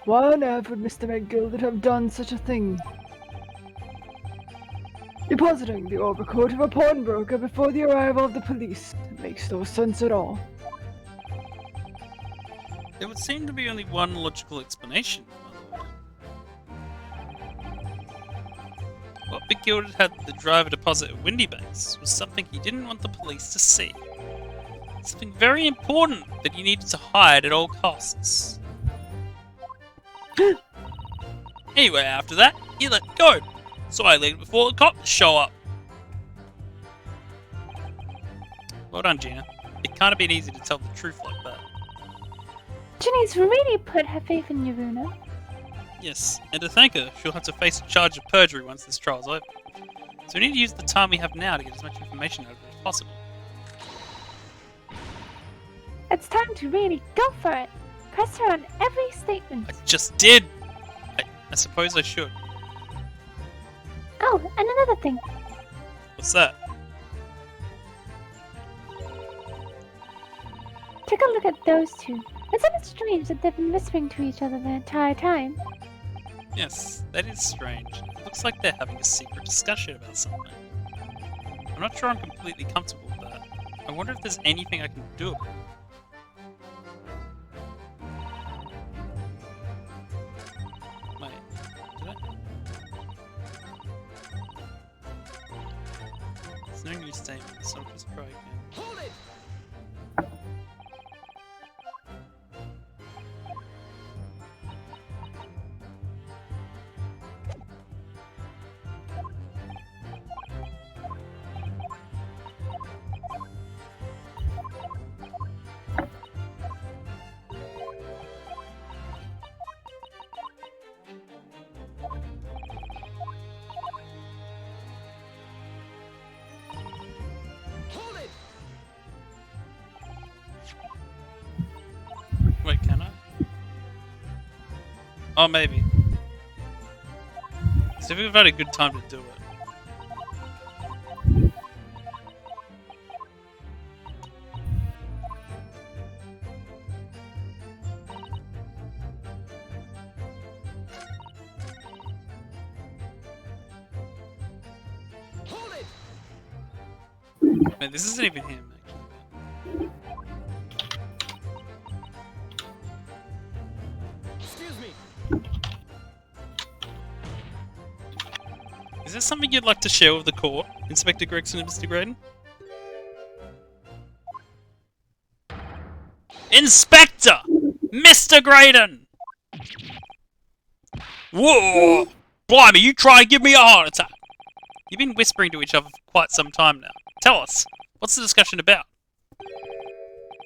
[SPEAKER 6] why on earth would Mr. McGilded have done such a thing? Depositing the overcoat of a pawnbroker before the arrival of the police makes no sense at all.
[SPEAKER 1] There would seem to be only one logical explanation, my lord. What McGilded had the driver deposit at Windybanks was something he didn't want the police to see. Something very important that he needed to hide at all costs. Anyway, after that, he let go, so I leave before the cops show up. Well done, Gina. It can't have been easy to tell the truth like that.
[SPEAKER 2] Ginny's really put her faith in you, Runa.
[SPEAKER 1] Yes, and to thank her, she'll have to face a charge of perjury once this trial's over. So we need to use the time we have now to get as much information out of her as possible.
[SPEAKER 2] It's time to really go for it. Press her on every statement.
[SPEAKER 1] I just did! I suppose I should.
[SPEAKER 2] Oh, and another thing.
[SPEAKER 1] What's that?
[SPEAKER 2] Take a look at those two. Isn't it strange that they've been whispering to each other the entire time?
[SPEAKER 1] Yes, that is strange. It looks like they're having a secret discussion about something. I'm not sure I'm completely comfortable with that. I wonder if there's anything I can do about it. Wait, did I? There's no new statement, so I'll just try again.
[SPEAKER 5] Hold it! Hold it!
[SPEAKER 1] Wait, can I? Oh, maybe. So we've had a good time to do it.
[SPEAKER 5] Hold it!
[SPEAKER 1] Man, this isn't even him, actually.
[SPEAKER 5] Excuse me.
[SPEAKER 1] Is there something you'd like to share with the court, Inspector Gregson and Mr. Graydon? Inspector! Mr. Graydon! Whoa! Blimey, you try and give me a heart attack! You've been whispering to each other for quite some time now. Tell us, what's the discussion about?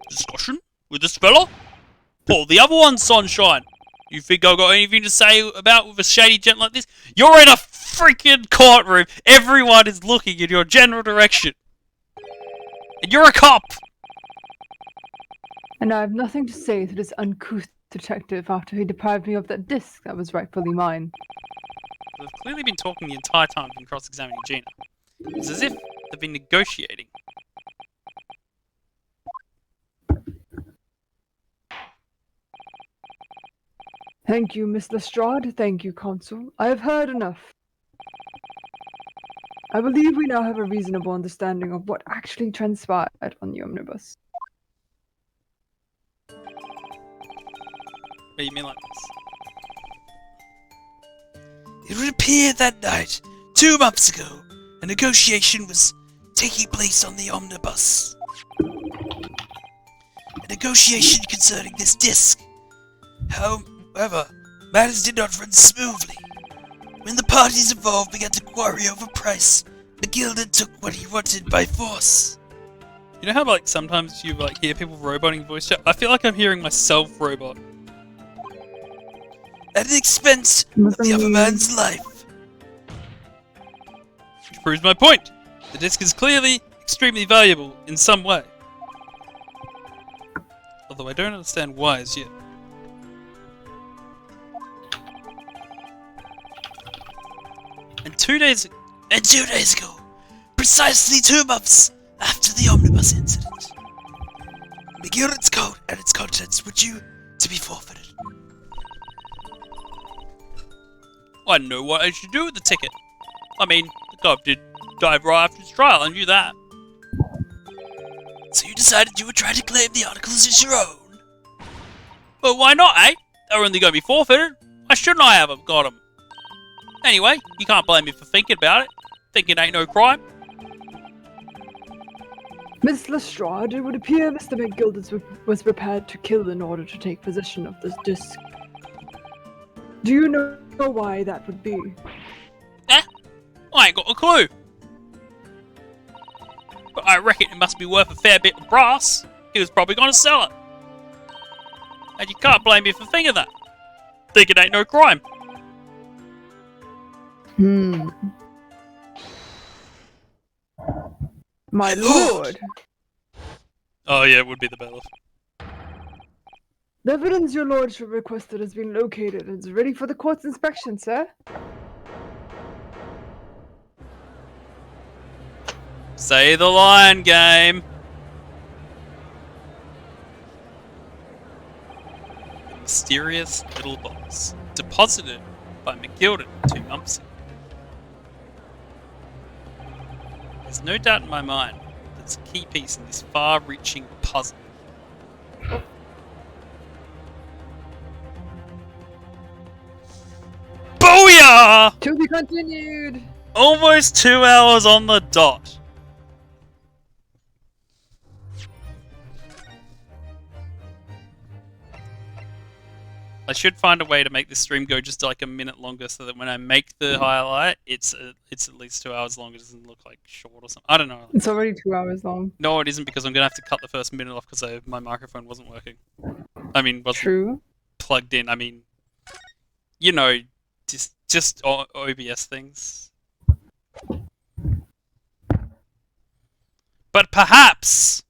[SPEAKER 1] Discussion? With this fella? Pull the other one, sunshine! You think I've got anything to say about with a shady gent like this? You're in a freaking courtroom! Everyone is looking in your general direction! And you're a cop!
[SPEAKER 6] And I have nothing to say to this uncouth detective after he deprived me of that disc that was rightfully mine.
[SPEAKER 1] They've clearly been talking the entire time I've been cross-examining Gina. It's as if they've been negotiating.
[SPEAKER 6] Thank you, Miss Lestrade. Thank you, Consul. I have heard enough. I believe we now have a reasonable understanding of what actually transpired on the omnibus.
[SPEAKER 1] What do you mean like this?
[SPEAKER 4] It would appear that night, 2 months ago, a negotiation was taking place on the omnibus. A negotiation concerning this disc. However, matters did not run smoothly. When the parties involved began to quarrel over price, McGilden took what he wanted by force.
[SPEAKER 1] You know how like sometimes you like hear people roboting voice chat? I feel like I'm hearing myself robot.
[SPEAKER 4] At the expense of the other man's life.
[SPEAKER 1] Which proves my point. The disc is clearly extremely valuable in some way. Although I don't understand why as yet. And 2 days
[SPEAKER 4] ago, precisely 2 months after the omnibus incident, McGilden's coat and its contents were due to be forfeited.
[SPEAKER 1] I know what I should do with the ticket. I mean, the cop did dive right after his trial, I knew that.
[SPEAKER 4] So you decided you would try to claim the articles as your own?
[SPEAKER 1] But why not, eh? They were only going to be forfeited. Why shouldn't I have got them? Anyway, you can't blame me for thinking about it. Thinking ain't no crime.
[SPEAKER 6] Miss Lestrade, it would appear Mr. McGilden was prepared to kill in order to take possession of this disc. Do you know why that would be?
[SPEAKER 1] Eh? I ain't got a clue. But I reckon it must be worth a fair bit of brass. He was probably going to sell it. And you can't blame me for thinking that. Thinking ain't no crime.
[SPEAKER 6] My lord!
[SPEAKER 1] Oh yeah, it would be the bailiff.
[SPEAKER 6] The evidence your lordship requested has been located and is ready for the court's inspection, sir.
[SPEAKER 1] Say the line, game. The mysterious little box, deposited by McGilden 2 months ago. There's no doubt in my mind that it's a key piece in this far-reaching puzzle. Booyah!
[SPEAKER 6] To be continued!
[SPEAKER 1] Almost 2 hours on the dot. I should find a way to make this stream go just like a minute longer so that when I make the highlight, it's at least 2 hours longer. It doesn't look like short or something. I don't know.
[SPEAKER 6] It's already 2 hours long.
[SPEAKER 1] No, it isn't because I'm going to have to cut the first minute off because my microphone wasn't working. I mean, wasn't
[SPEAKER 6] True.
[SPEAKER 1] plugged in. I mean, you know, just OBS things. But perhaps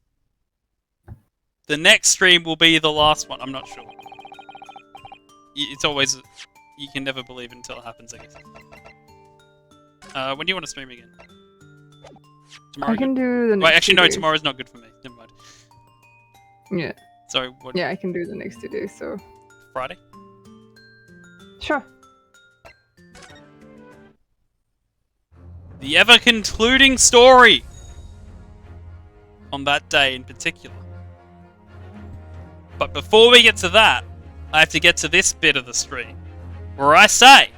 [SPEAKER 1] the next stream will be the last one. I'm not sure. It's always... You can never believe it until it happens, I guess. When do you want to stream again? Tomorrow?
[SPEAKER 6] I can do the next
[SPEAKER 1] Wait, actually,
[SPEAKER 6] 2
[SPEAKER 1] no,
[SPEAKER 6] days.
[SPEAKER 1] tomorrow's not good for me. Never mind.
[SPEAKER 6] Yeah.
[SPEAKER 1] So, what?
[SPEAKER 6] Yeah, I can do the next 2 days, so...
[SPEAKER 1] Friday?
[SPEAKER 6] Sure.
[SPEAKER 1] The ever-concluding story! On that day in particular. But before we get to that, I have to get to this bit of the stream, where I say,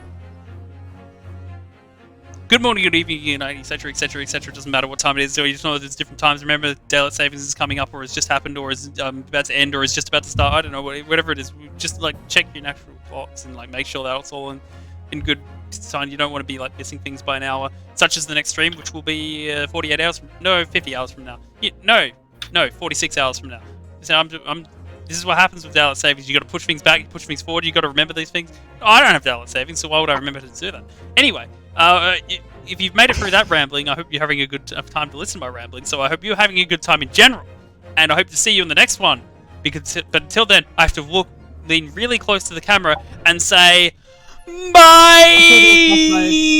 [SPEAKER 1] good morning, good evening, good night, etc, etc, etc, doesn't matter what time it is, so you just know there's different times. Remember, daylight savings is coming up, or has just happened, or is about to end, or is just about to start, I don't know, whatever it is. Just, like, check your natural clocks and, like, make sure that it's all in good time. You don't want to be, like, missing things by an hour, such as the next stream, which will be 48 hours from, no, 50 hours from now. Yeah, no, 46 hours from now. So this is what happens with daylight savings. You got to push things back, push things forward. You got to remember these things. I don't have daylight savings, so why would I remember to do that? Anyway, if you've made it through that rambling, I hope you're having a good time to listen to my rambling. So I hope you're having a good time in general, and I hope to see you in the next one but until then, I have to lean really close to the camera and say, bye.